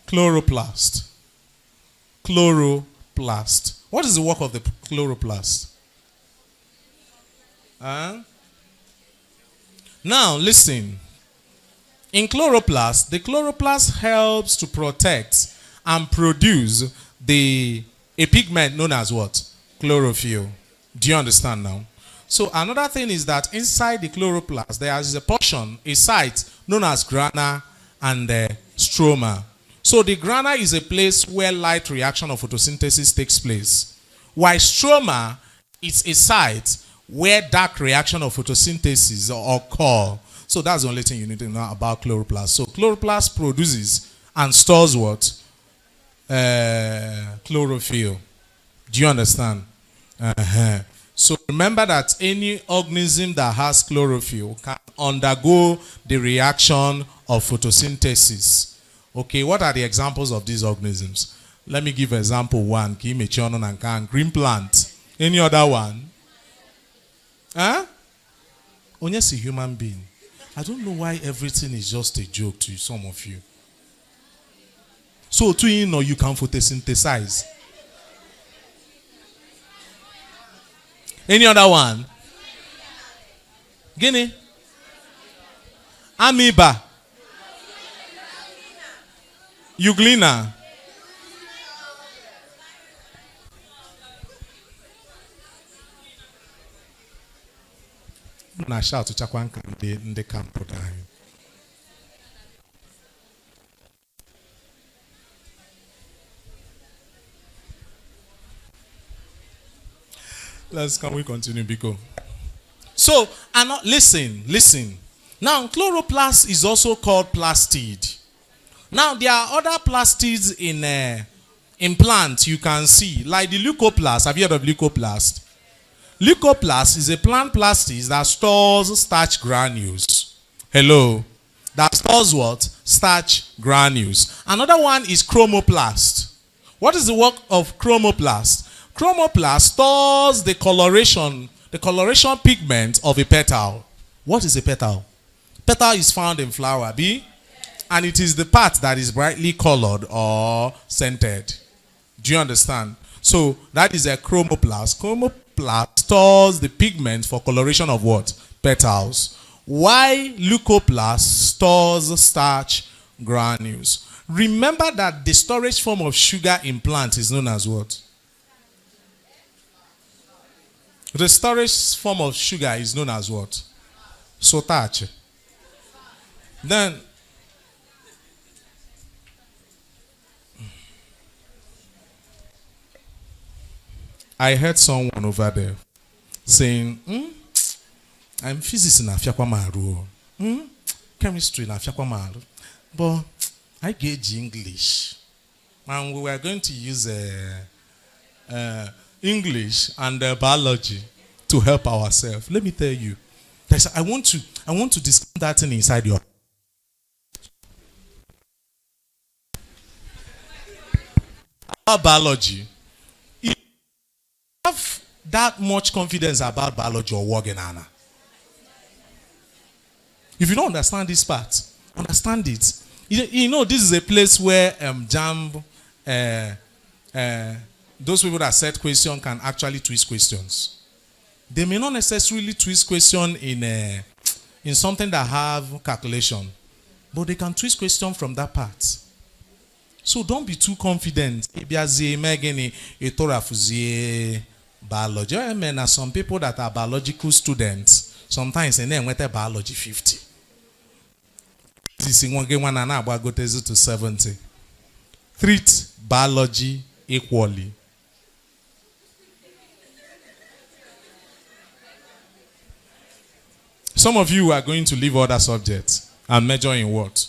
Speaker 1: Chloroplast. What is the work of the chloroplast? Now, listen. In chloroplast, the chloroplast helps to protect and produce a pigment known as what? Chlorophyll. Do you understand now? So another thing is that inside the chloroplast, there is a portion, a site known as grana and stroma. So the grana is a place where light reaction of photosynthesis takes place, while stroma is a site where dark reaction of photosynthesis occur. So that's the only thing you need to know about chloroplast. So chloroplast produces and stores what? Chlorophyll. Do you understand? So remember that any organism that has chlorophyll can undergo the reaction of photosynthesis. Okay, what are the examples of these organisms? Let me give example one. Green plant. Any other one? Only a human being. I don't know why everything is just a joke to some of you. So, you can photosynthesize. Any other one? Guinea? Amoeba? Euglena? Na shout to Chakwanka in the camp. Can we continue, Biko? So, listen. Now, chloroplast is also called plastid. Now, there are other plastids in plants you can see, like the leucoplast. Have you heard of leucoplast? Leucoplast is a plant plastid that stores starch granules. Hello? That stores what? Starch granules. Another one is chromoplast. What is the work of chromoplast? Chromoplast stores the coloration pigment of a petal. What is a petal? Petal is found in flower, B, and it is the part that is brightly colored or scented. Do you understand? So that is a chromoplast. Chromoplast stores the pigment for coloration of what? Petals. While leucoplast stores starch granules. Remember that the storage form of sugar in plants is known as what? The storage form of sugar is known as what? Starch. Then, I heard someone over there saying, I'm physics in Afiakwamaru. Chemistry in Afiakwamaru. But I gauge English. And we were going to use English and biology to help ourselves. Let me tell you, I want to discuss that thing inside your. About biology, if you have that much confidence about biology or working, Anna. If you don't understand this part, understand it. You know, this is a place where Jamb, those people that set question can actually twist questions. They may not necessarily twist question in something that have calculation, but they can twist question from that part. So don't be too confident. Biology. Some people that are biological students, sometimes they went to biology 50. This is one game to 70. Treat biology equally. Some of you are going to leave other subjects and major in what?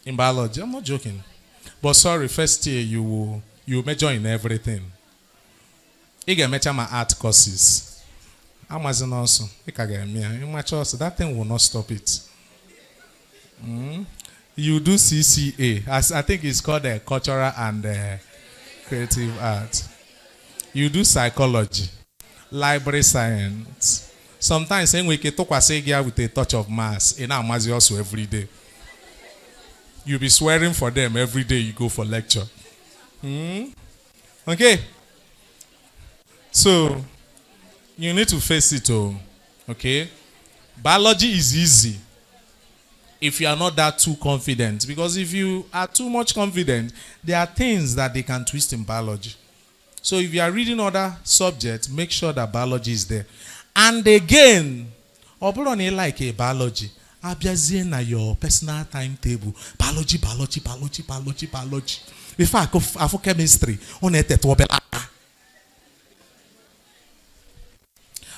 Speaker 1: In biology. I'm not joking. But sorry, first year you will major in everything. You can major my art courses. Amazon also. That thing will not stop it. You do CCA. I think it's called cultural and creative art. You do psychology, library science. Sometimes we can talk with a touch of mass. In our mass also every day. You'll be swearing for them every day you go for lecture. Okay. So you need to face it all. Okay. Biology is easy if you are not that too confident. Because if you are too much confident, there are things that they can twist in biology. So if you are reading other subjects, make sure that biology is there. And again, operate like a biology. Abiazena your personal timetable. Biology. If I go for chemistry, on it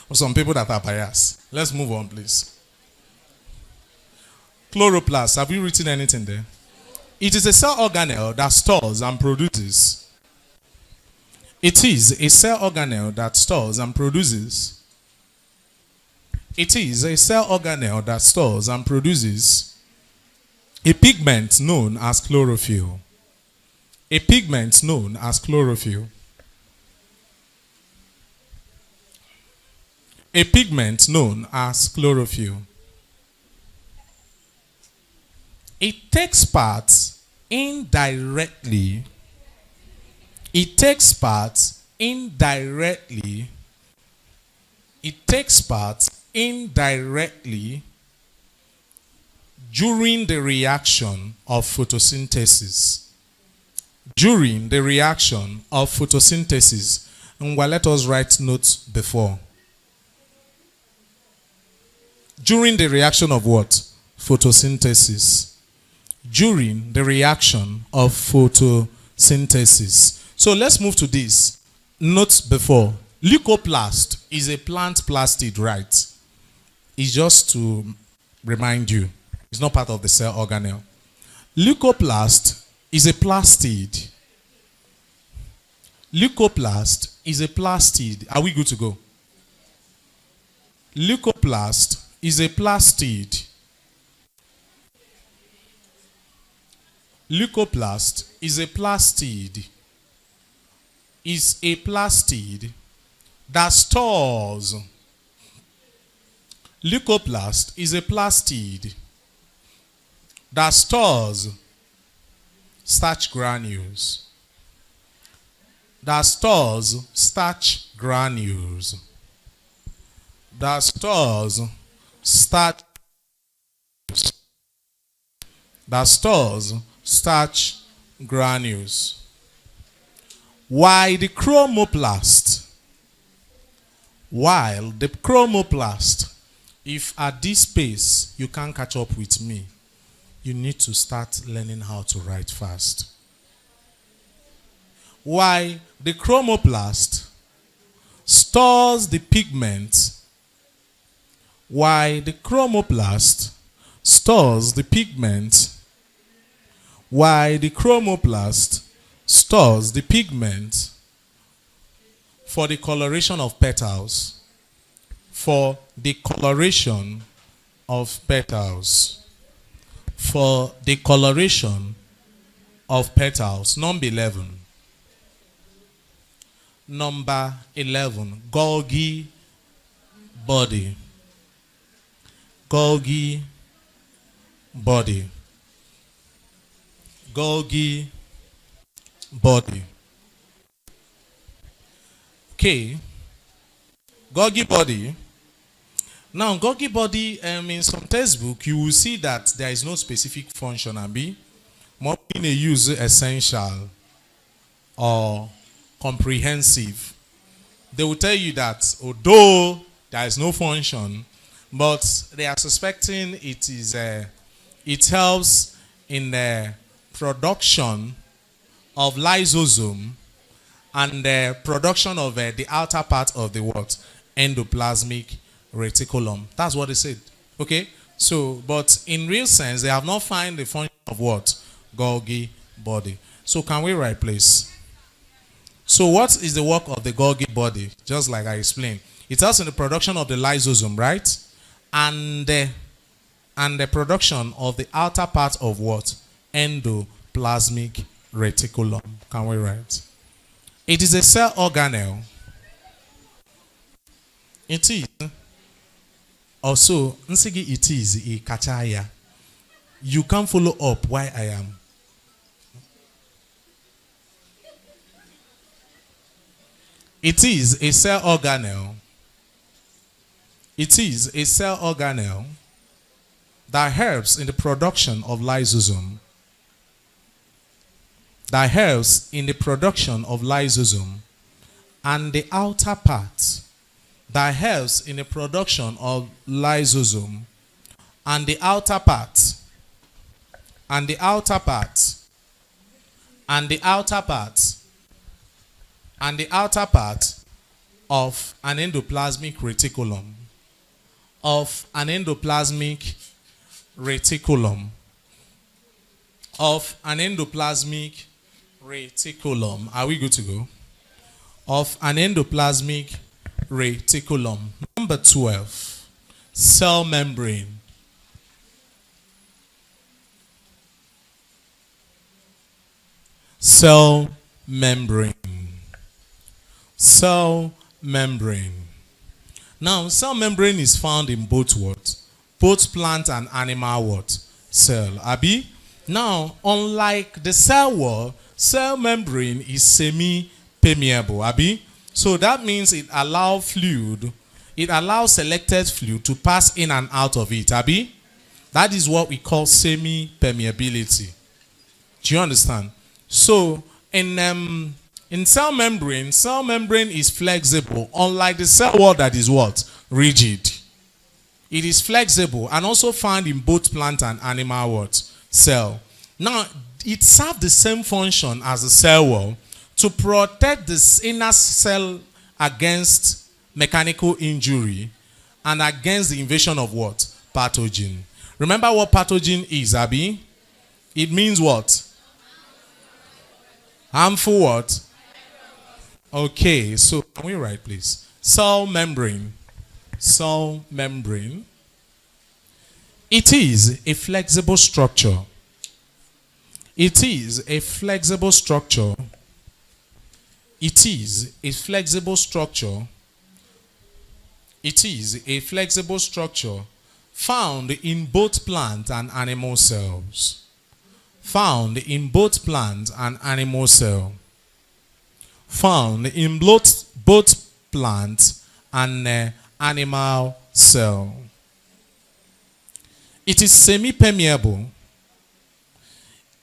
Speaker 1: or some people that are biased. Let's move on, please. Chloroplast. Have you written anything there? It is a cell organelle that stores and produces. It is a cell organelle that stores and produces. It is a cell organelle that stores and produces a pigment known as chlorophyll. A pigment known as chlorophyll. A pigment known as chlorophyll. It takes part indirectly. It takes part indirectly. It takes part indirectly during the reaction of photosynthesis. During the reaction of photosynthesis. And well, let us write notes before. During the reaction of what? Photosynthesis. During the reaction of photosynthesis. So let's move to this. Notes before. Leucoplast is a plant plastid, right? It's just to remind you. It's not part of the cell organelle. Leucoplast is a plastid. Leucoplast is a plastid. Are we good to go? Leucoplast is a plastid. Leucoplast is a plastid. Is a plastid that stores. Leucoplast is a plastid that stores starch granules. That stores starch granules. That stores starch. That stores starch granules. While the chromoplast, if at this pace you can't catch up with me, you need to start learning how to write fast. While the chromoplast stores the pigment, while the chromoplast stores the pigment, while the chromoplast stores the pigment for the coloration of petals. For the coloration of petals. For the coloration of petals. Number 11. Number 11. Golgi body. Golgi body. Golgi body. Okay. Golgi body. Now, Golgi body, in some textbook, you will see that there is no specific function. Abi, more being a use essential or comprehensive. They will tell you that although there is no function, but they are suspecting it helps in the production of lysosome and the production of the outer part of the what? Endoplasmic reticulum. That's what they said. Okay? So, but in real sense, they have not found the function of what? Golgi body. So, can we write, please? So, what is the work of the Golgi body? Just like I explained. It helps in the production of the lysosome, right? And the production of the outer part of what? Endoplasmic reticulum. Can we write? It is a cell organelle. It is also, it is a kachaya. You can follow up why I am. It is a cell organelle. It is a cell organelle that helps in the production of lysosome. That helps in the production of lysosome. And the outer part that helps in the production of lysosome. And the outer part. And the outer part. And the outer part. And the outer part of an endoplasmic reticulum. Of an endoplasmic reticulum. Of an endoplasmic reticulum. Are we good to go? Of an endoplasmic reticulum. Number 12. Cell membrane. Cell membrane. Cell membrane. Now, cell membrane is found in both what? Both plant and animal what? Cell. Abi? Now, unlike the cell wall, cell membrane is semi-permeable. Abi? So that means it allows selected fluid to pass in and out of it. Abi? That is what we call semi-permeability. Do you understand? So, in cell membrane is flexible, unlike the cell wall that is what? Rigid. It is flexible and also found in both plant and animal what? Cell. Now, it serves the same function as the cell wall to protect the inner cell against mechanical injury and against the invasion of what? Pathogen. Remember what pathogen is, Abi? It means what? Harmful what? Okay, so can we write, please? Cell membrane. Cell membrane. It is a flexible structure. It is a flexible structure. It is a flexible structure. It is a flexible structure found in both plant and animal cells. Found in both plant and animal cell. Found in both plant and animal cell. It is semi-permeable.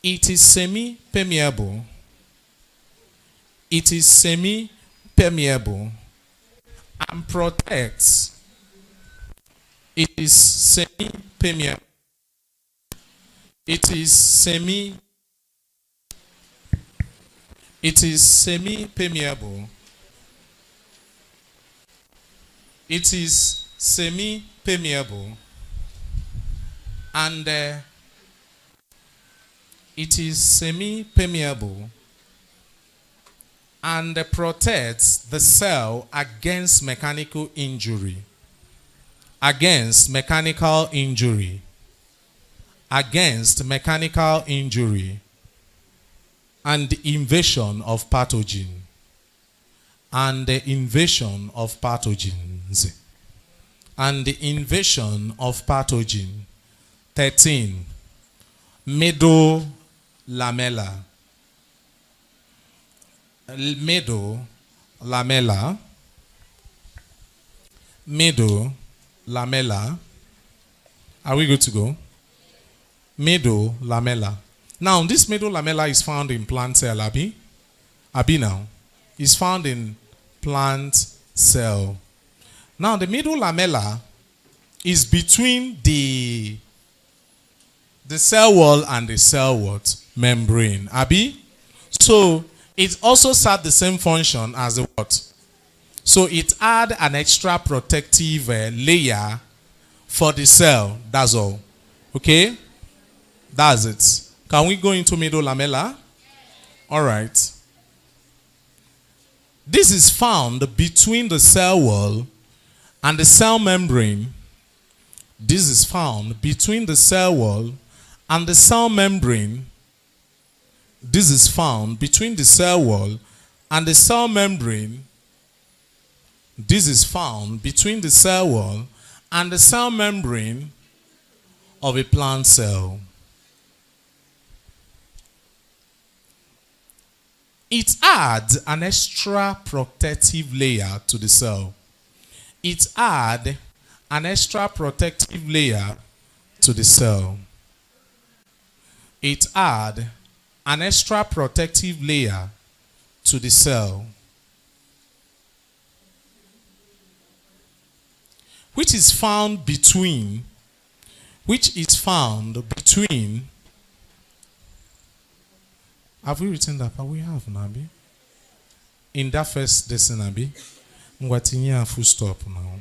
Speaker 1: It is semi-permeable. It is semi-permeable and protects. It is semi-permeable. It is semi-permeable. It is semi-permeable. And It is semi-permeable and protects the cell against mechanical injury. Against mechanical injury. Against mechanical injury and the invasion of pathogen. And the invasion of pathogens. And the invasion of pathogen. 13. Middle lamella. Middle lamella. Middle lamella. Are we good to go? Middle lamella. Now, this middle lamella is found in plant cell, Abi. Abi now. Is found in plant cell. Now, the middle lamella is between the cell wall and the cell what? Membrane. Abi? So, it also serves the same function as the what? So, it adds an extra protective layer for the cell. That's all. Okay? That's it. Can we go into middle lamella? All right. This is found between the cell wall and the cell membrane. This is found between the cell wall and the cell membrane. This is found between the cell wall and the cell membrane. This is found between the cell wall and the cell membrane of a plant cell. It adds an extra protective layer to the cell. It adds an extra protective layer to the cell. It adds an extra protective layer to the cell, which is found between have we written that part? We have, Nabi. In that first lesson, Nabi, Mwatinya full stop now.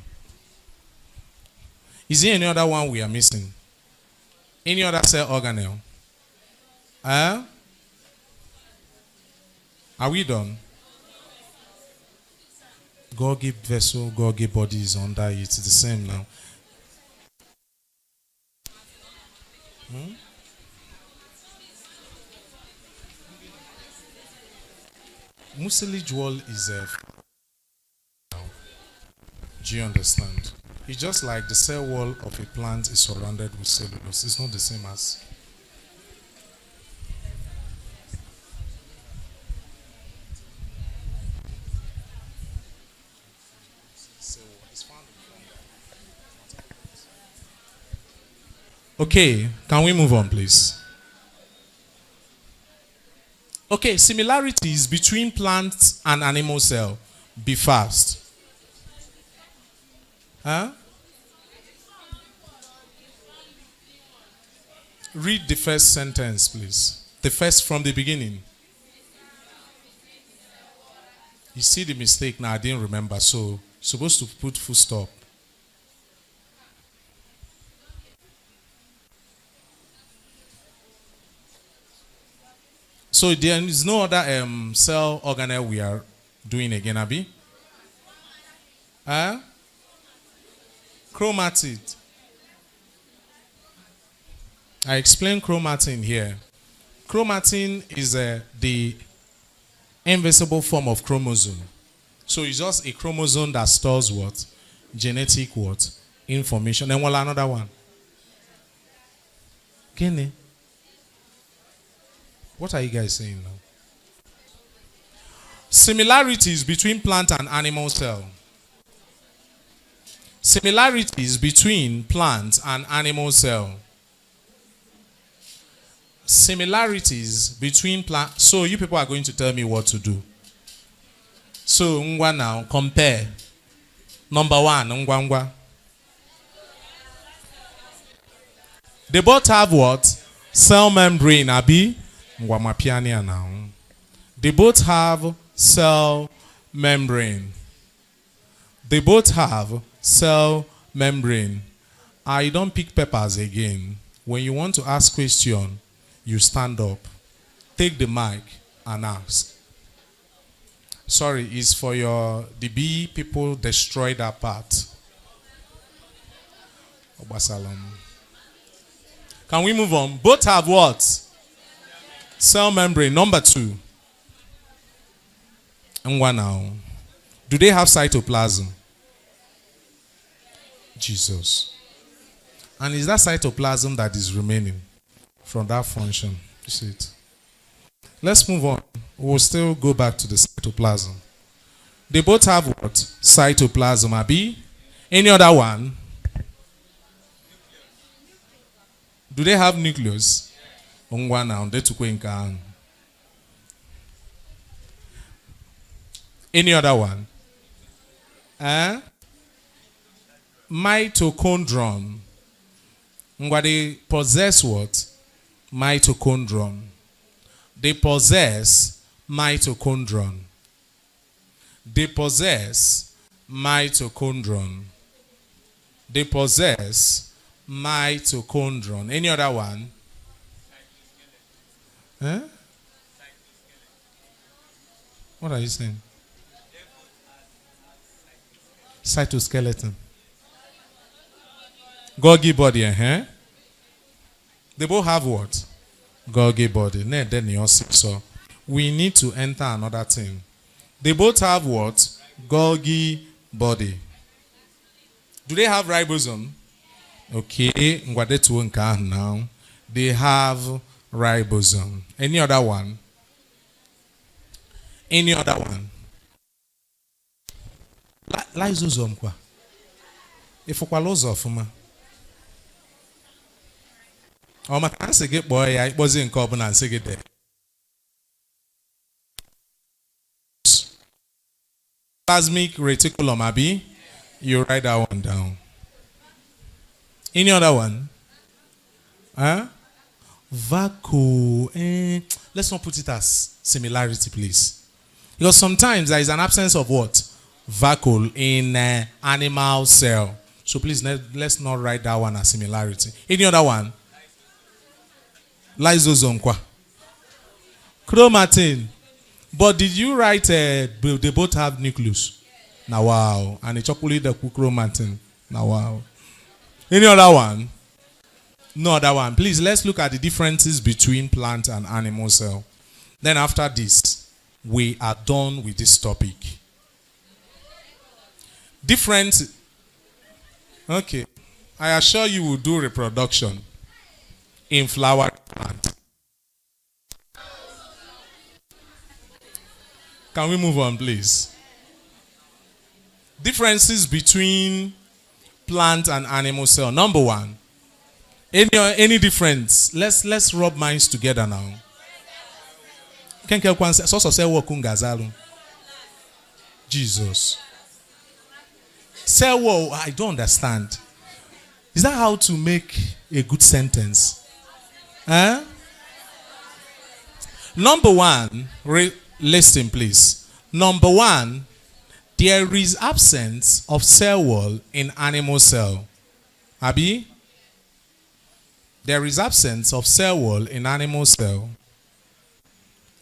Speaker 1: Is there any other one we are missing? Any other cell organelle? Are we done? Golgi vessel, Golgi body is under it. It's the same now. Mucilage wall is a. Do you understand? It's just like the cell wall of a plant is surrounded with cellulose. It's not the same as. Okay, can we move on, please? Okay, similarities between plant and animal cell. Be fast. Huh? Read the first sentence, please. The first from the beginning. You see the mistake now, I didn't remember, so supposed to put full stop. So there is no other cell organelle we are doing again, Abi? Chromatid. I explained chromatin here. Chromatin is the invisible form of chromosome. So it's just a chromosome that stores what? Genetic what? Information. Then another one. Kenny. What are you guys saying now? Similarities between plant and animal cell. Similarities between plant and animal cell. Similarities between plant. So you people are going to tell me what to do. So ngwa now, compare. Number one, ngwa. They both have what? Cell membrane, Abi. Now. They both have cell membrane. They both have cell membrane. I don't pick peppers again. When you want to ask question, you stand up, take the mic, and ask. Sorry, it's for the B people destroy that part. Obasalam. Can we move on? Both have what? Cell membrane. Number 2. And one now. Do they have cytoplasm? Jesus. And is that cytoplasm that is remaining from that function? You see it. Let's move on. We'll still go back to the cytoplasm. They both have what? Cytoplasm. Abi? Any other one? Do they have nucleus? Any other one? Mitochondrion. They possess what? Mitochondrion. They possess mitochondrion. They possess mitochondrion. They possess mitochondrion. Any other one? What are you saying? Cytoskeleton. Golgi body, They both have what? Golgi body. So we need to enter another thing. They both have what? Golgi body. Do they have ribosome? Okay, now. They have ribosome. Any other one? Any other one? Lysosome kwa. If kwa losofuma. Oh, my can't say get boy, I was in carbon and say get there. Plasmic reticulum, Abi. You write that one down. Any other one? Vacuole. Let's not put it as similarity, please. Because sometimes there is an absence of what? Vacuole in animal cell. So please, let's not write that one as similarity. Any other one? Lysosome kwa. Chromatin. But did you write they both have nucleus? Now wow. And it's chocolate the chromatin. Now wow. Any other one? No other one. Please, let's look at the differences between plant and animal cell. Then after this, we are done with this topic. Different. Okay. I assure you will do reproduction in flower plant. Can we move on, please? Differences between plant and animal cell. Number 1. Any difference? Let's rub minds together now. Jesus. Cell wall, I don't understand. Is that how to make a good sentence? Number 1, listen please. Number 1, there is absence of cell wall in animal cell. Abi? There is absence of cell wall in animal cell.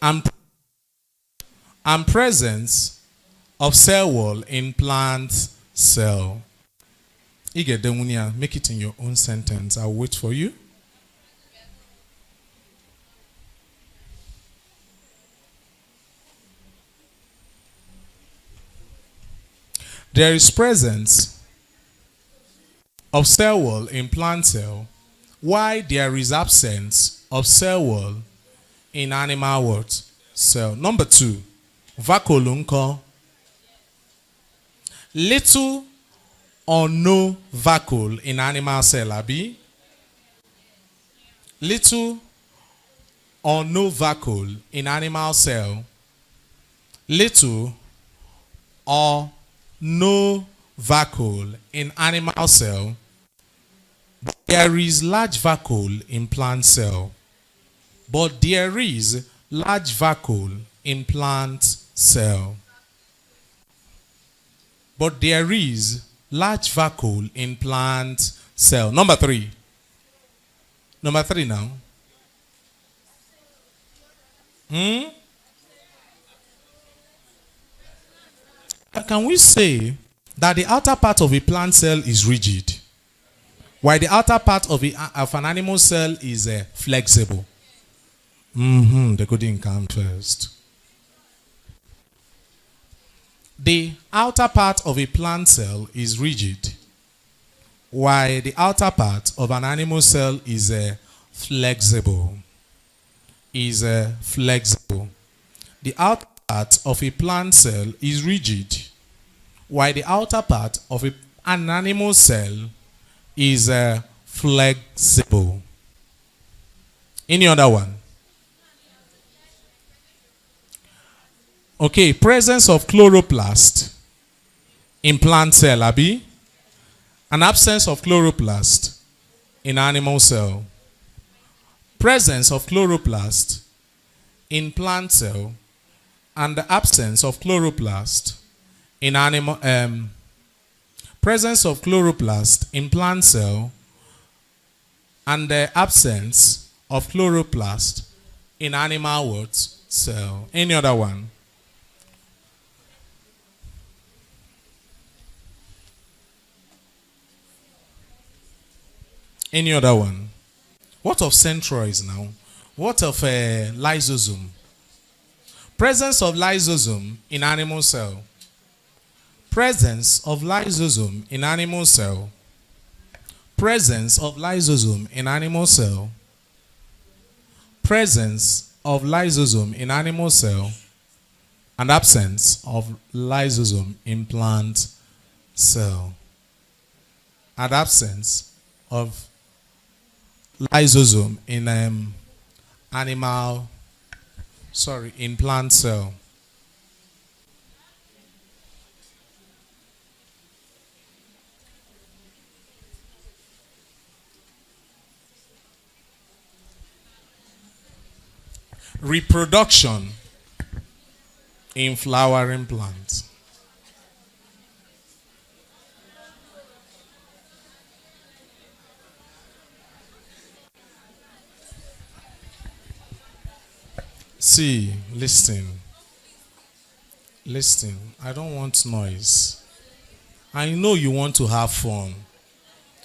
Speaker 1: And presence of cell wall in plant cell. Make it in your own sentence. I'll wait for you. There is presence of cell wall in plant cell, while there is absence of cell wall in animal what? Cell. Number 2, vacuole. Little or no vacuole in animal cell, Abi? Little or no vacuole in animal cell. Little or no vacuole in animal cell. There is large vacuole in plant cell. But there is large vacuole in plant cell. But there is large vacuole in plant cell. Number 3. Number 3 now. Hmm? Can we say that the outer part of a plant cell is rigid, while the outer part of an animal cell is flexible? They couldn't come first. The outer part of a plant cell is rigid, while the outer part of an animal cell is flexible. Flexible. The outer part of a plant cell is rigid, while the outer part of an animal cell is flexible. Any other one? Okay, presence of chloroplast in plant cell, Abi. An absence of chloroplast in animal cell. Presence of chloroplast in plant cell and the absence of chloroplast in animal presence of chloroplast in plant cell and the absence of chloroplast in animal what? Cell. Any other one? Any other one? What of centrioles now? What of lysosome? Presence of lysosome in animal cell. Presence of lysosome in animal cell. Presence of lysosome in animal cell. Presence of lysosome in animal cell. And absence of lysosome in plant cell. And absence of lysosome in in plant cell. Reproduction in flowering plants. See, listen. Listen. I don't want noise. I know you want to have fun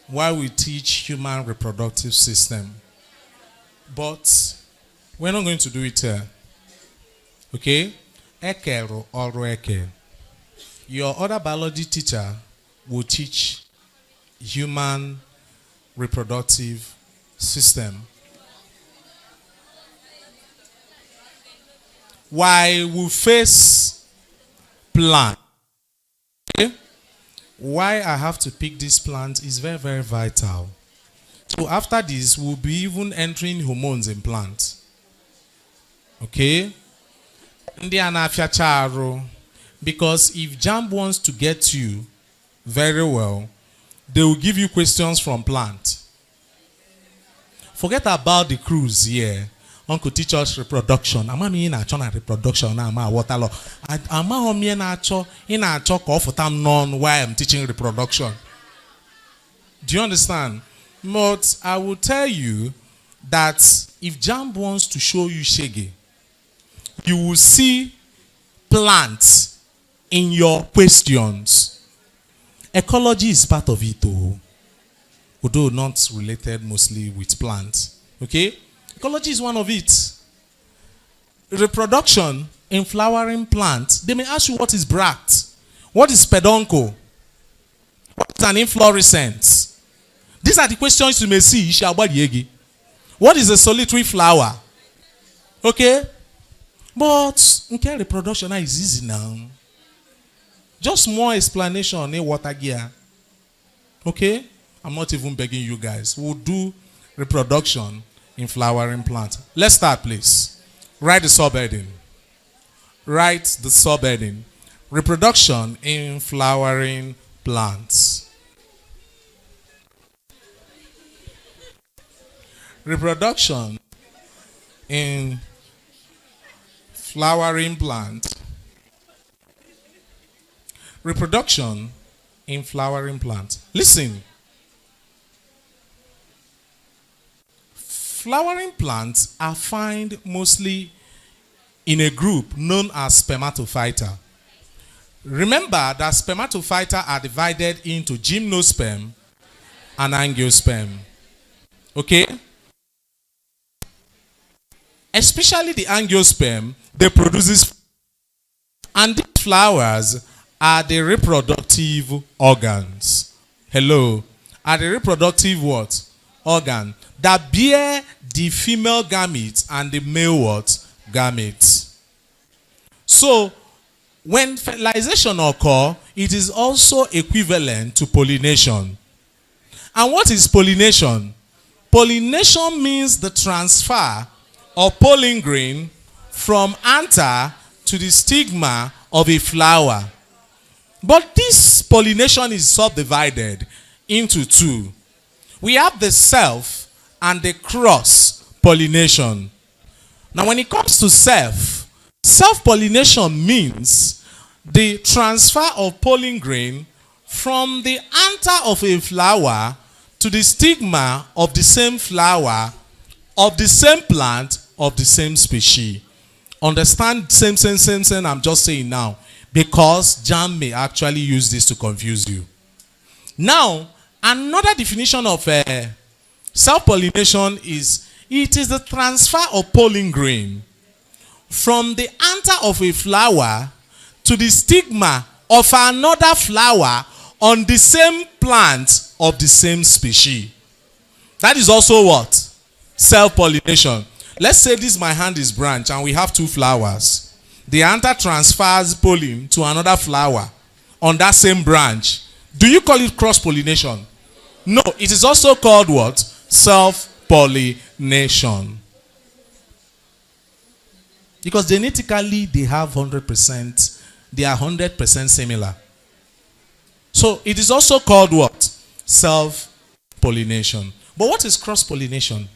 Speaker 1: while we teach human reproductive system. But we're not going to do it here. Okay? Eke or eke. Your other biology teacher will teach human reproductive system. Why we face plant. Okay? Why I have to pick this plant is very, very vital. So after this, we'll be even entering hormones in plants. Okay? Because if Jamb wants to get you very well, they will give you questions from plant. Forget about the cruise here. Uncle teach us reproduction. Ama mi na achọ na reproduction na ama water law. Ama homie na achọ ina achọ ka ofutam non why I'm teaching reproduction. Do you understand? But I will tell you that if Jamb wants to show you shege, you will see plants in your questions. Ecology is part of it too, although not related mostly with plants. Okay? Ecology is one of it. Reproduction in flowering plants. They may ask you what is bract, what is peduncle, what is an inflorescence. These are the questions you may see. What is a solitary flower? Okay? But okay, reproduction is easy now. Just more explanation in water gear. Okay? I'm not even begging you guys. We'll do reproduction in flowering plant. Let's start, please. Write the subheading. Write the subheading. Reproduction in flowering plants. Reproduction in flowering plant. Reproduction in flowering plant. Listen. Flowering plants are found mostly in a group known as spermatophyta. Remember that spermatophyta are divided into gymnosperm and angiosperm. Okay? Especially the angiosperm, they produces, and these flowers are the reproductive organs. Hello? Are the reproductive what? Organ that bear the female gametes and the male what? Gametes. So, when fertilization occurs, it is also equivalent to pollination. And what is pollination? Pollination means the transfer of pollen grain from anther to the stigma of a flower. But this pollination is subdivided into two. We have the self and the cross pollination. Now when it comes to self-pollination means the transfer of pollen grain from the anther of a flower to the stigma of the same flower, of the same plant, of the same species. Understand same, I'm just saying now, because Jamb may actually use this to confuse you. Now, another definition of self-pollination is, it is the transfer of pollen grain from the anther of a flower to the stigma of another flower on the same plant of the same species. That is also what? Self-pollination. Let's say this my hand is branch and we have two flowers. The anther transfers pollen to another flower on that same branch. Do you call it cross-pollination? No, it is also called what? Self-pollination. Because genetically they have 100%, they are 100% similar. So it is also called what? Self-pollination. But what is cross-pollination?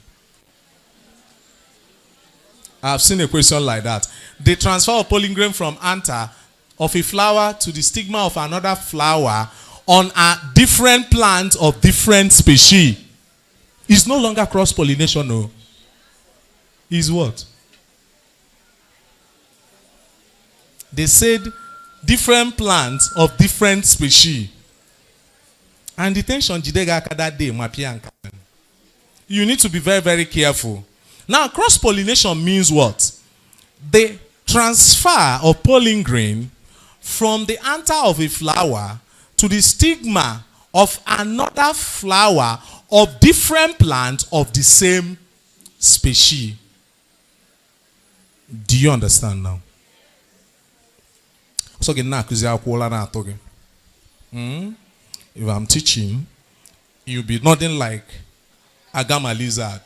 Speaker 1: I've seen a question like that. The transfer of pollen grain from anther of a flower to the stigma of another flower on a different plant of different species is no longer cross-pollination, no. Is what? They said different plants of different species. And the tension that day, you need to be very, very careful. Now, cross-pollination means what? The transfer of pollen grain from the anther of a flower to the stigma of another flower of different plant of the same species. Do you understand now? So if I'm teaching, you'll be nothing like a gamma lizard.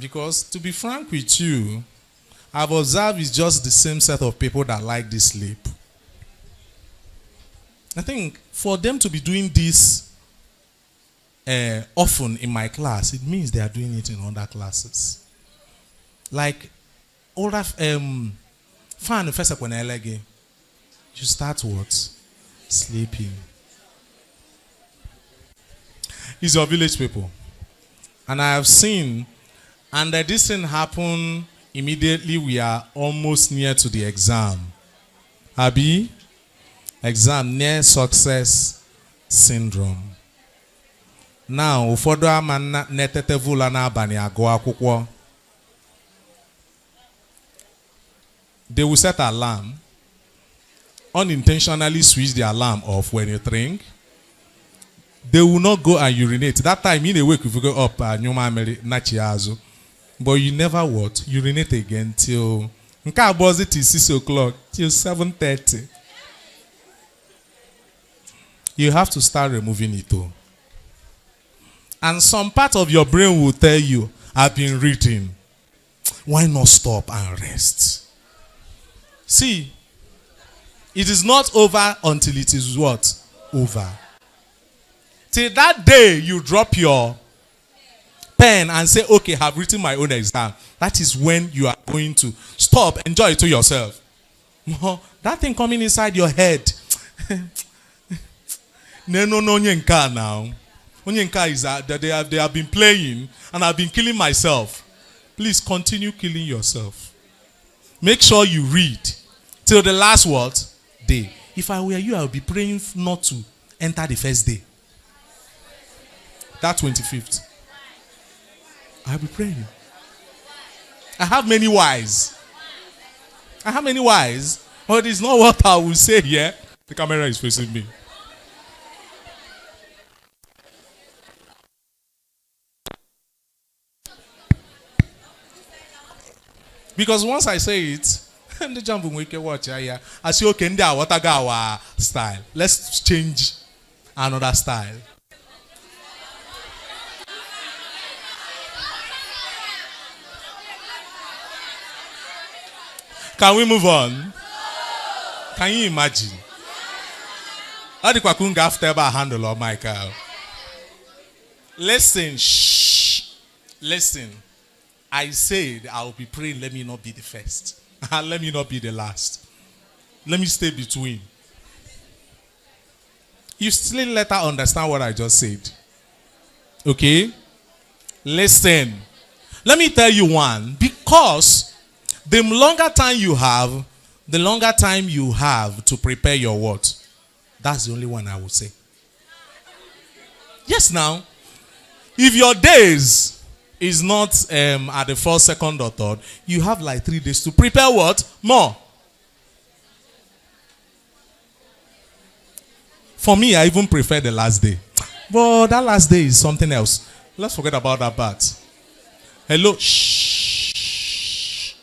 Speaker 1: Because to be frank with you, I've observed it's just the same set of people that like this sleep. I think for them to be doing this often in my class, it means they are doing it in other classes. Like older fan first when I like you start what? Sleeping. It's your village people. And I have seen, and that this thing happen immediately we are almost near to the exam. Abi? Exam near success syndrome. Now, ụfọdụ ama netete vula n'abalị agụ akwụkwọ. They will set alarm, unintentionally switch the alarm off when you drink. They will not go and urinate. That time in a week, if you go up, but you never what? Urinate again till 6 o'clock, till 7:30. You have to start removing it too. And some part of your brain will tell you, I've been reading. Why not stop and rest? See, it is not over until it is what? Over. Till that day you drop your pen and say, okay, I've written my own exam. That is when you are going to stop, enjoy it to yourself. That thing coming inside your head. No, now. Onyenka is that they have been playing and I've been killing myself. Please continue killing yourself. Make sure you read till the last what? Day. If I were you, I would be praying not to enter the first day. That 25th. I'll be praying. I have many whys. But it is not what I will say here. The camera is facing me. Because once I say it, the Jamb will make you watch. I say, okay, what our style. Let's change another style. Can we move on? Can you imagine? How did Kwakunga after a handle or Michael? Listen, shh. Listen. I said I will be praying, let me not be the first. And let me not be the last. Let me stay between. You still let her understand what I just said. Okay? Listen. Let me tell you one. Because the longer time you have, the longer time you have to prepare your what? That's the only one I would say. Yes, now. If your days is not at the first, second, or third, you have like 3 days to prepare what? More. For me, I even prefer the last day. But that last day is something else. Let's forget about that part. Hello? Shh.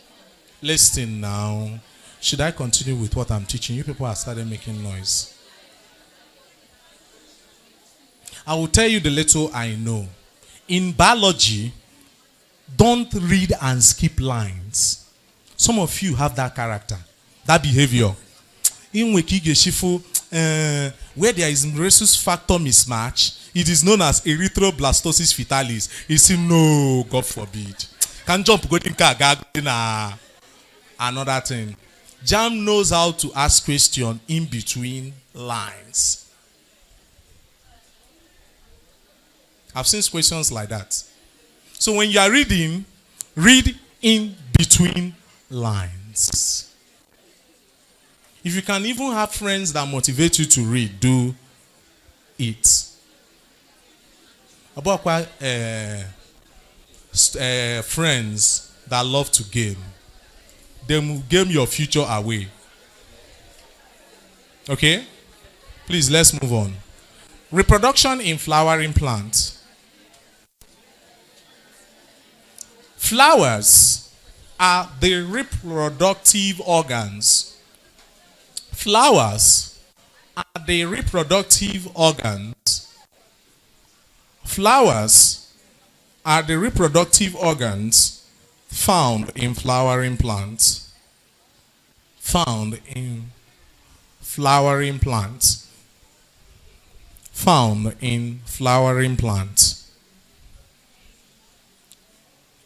Speaker 1: Listen now. Should I continue with what I'm teaching? You people have started making noise. I will tell you the little I know. In biology, don't read and skip lines. Some of you have that character, that behavior. In where there is rhesus factor mismatch, it is known as erythroblastosis fetalis. You see, no, God forbid. Can jump go in another thing. Jamb knows how to ask questions in between lines. I've seen questions like that. So when you are reading, read in between lines. If you can even have friends that motivate you to read, do it. About friends that love to game. They will game your future away. Okay? Please, let's move on. Reproduction in flowering plants. Flowers are the reproductive organs. Flowers are the reproductive organs. Flowers are the reproductive organs found in flowering plants. Found in flowering plants. Found in flowering plants.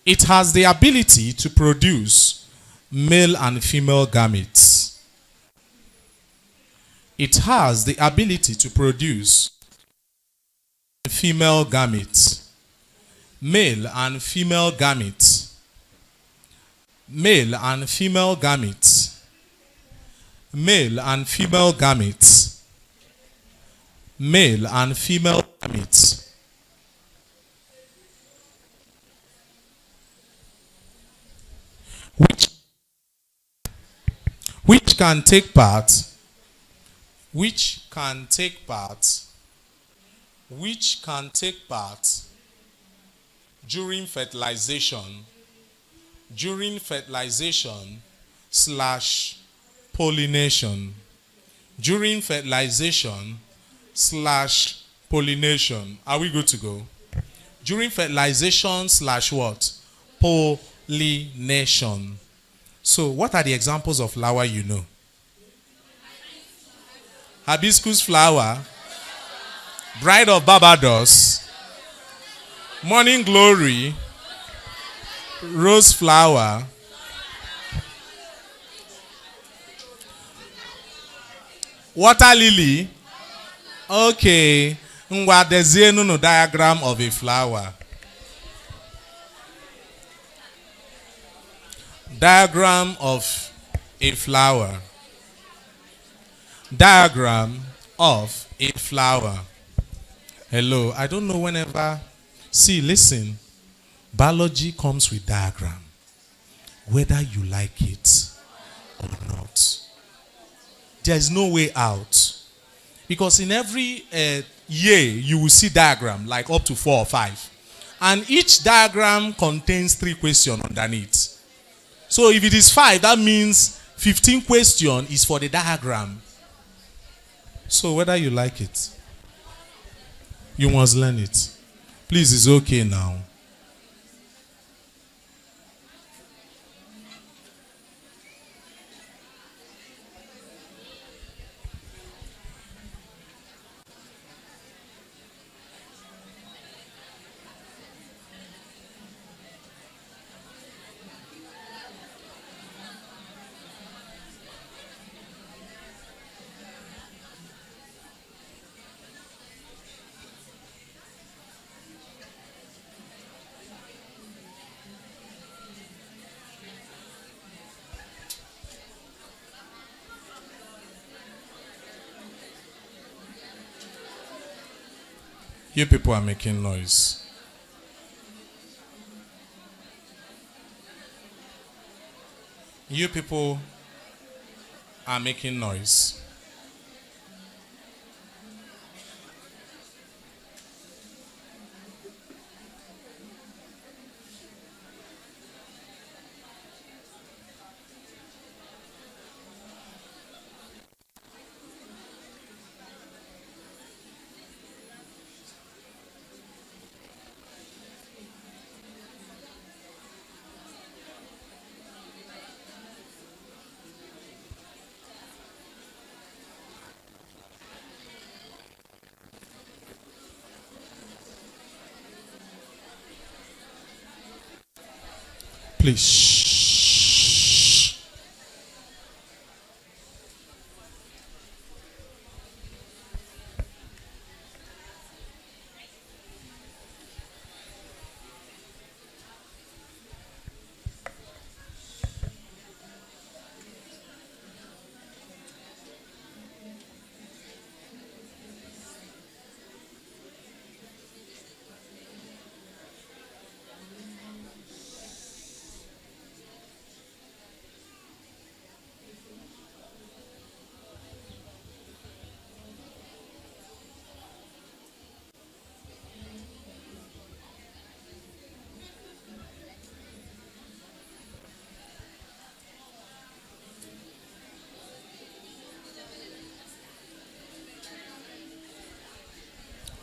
Speaker 1: It has the ability to produce male and female gametes. It has the ability to produce female gametes. Male and female gametes. Male and female gametes. Male and female gametes. Male and female gametes. Which can take part during fertilization slash pollination. During fertilization slash pollination. Are we good to go? During fertilization slash what? Pollination. So what are the examples of flower you know? Hibiscus flower, Bride of Barbados, Morning Glory, Rose flower, Water lily. Okay. Ngwa dezienu no diagram of a flower. Diagram of a flower. Diagram of a flower. Hello, I don't know whenever. See, listen. Biology comes with diagram. Whether you like it or not. There is no way out. Because in every year, you will see diagram, like up to 4 or 5. And each diagram contains 3 questions underneath. So if it is 5, that means 15 question is for the diagram. So whether you like it, you must learn it. Please, it's okay now. You people are making noise. You people are making noise. Please. Shh.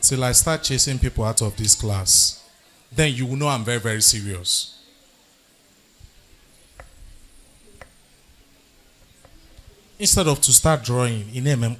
Speaker 1: Till I start chasing people out of this class, then you will know I'm very, very serious. Instead of to start drawing in MM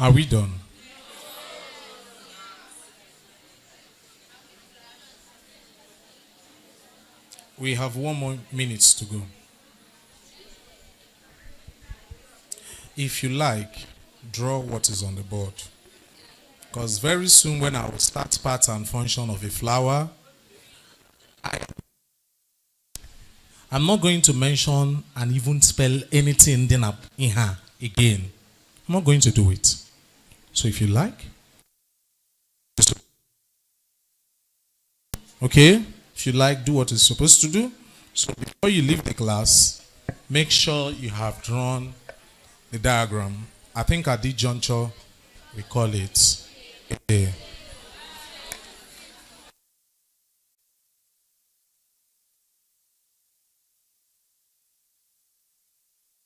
Speaker 1: Are we done? We have 1 more minute to go. If you like, draw what is on the board. Because very soon when I will start part and function of a flower, I'm not going to mention and even spell anything in her again. I'm not going to do it. So if you like, okay? If you like, do what it's supposed to do. So before you leave the class, make sure you have drawn the diagram. I think at this juncture, we call it a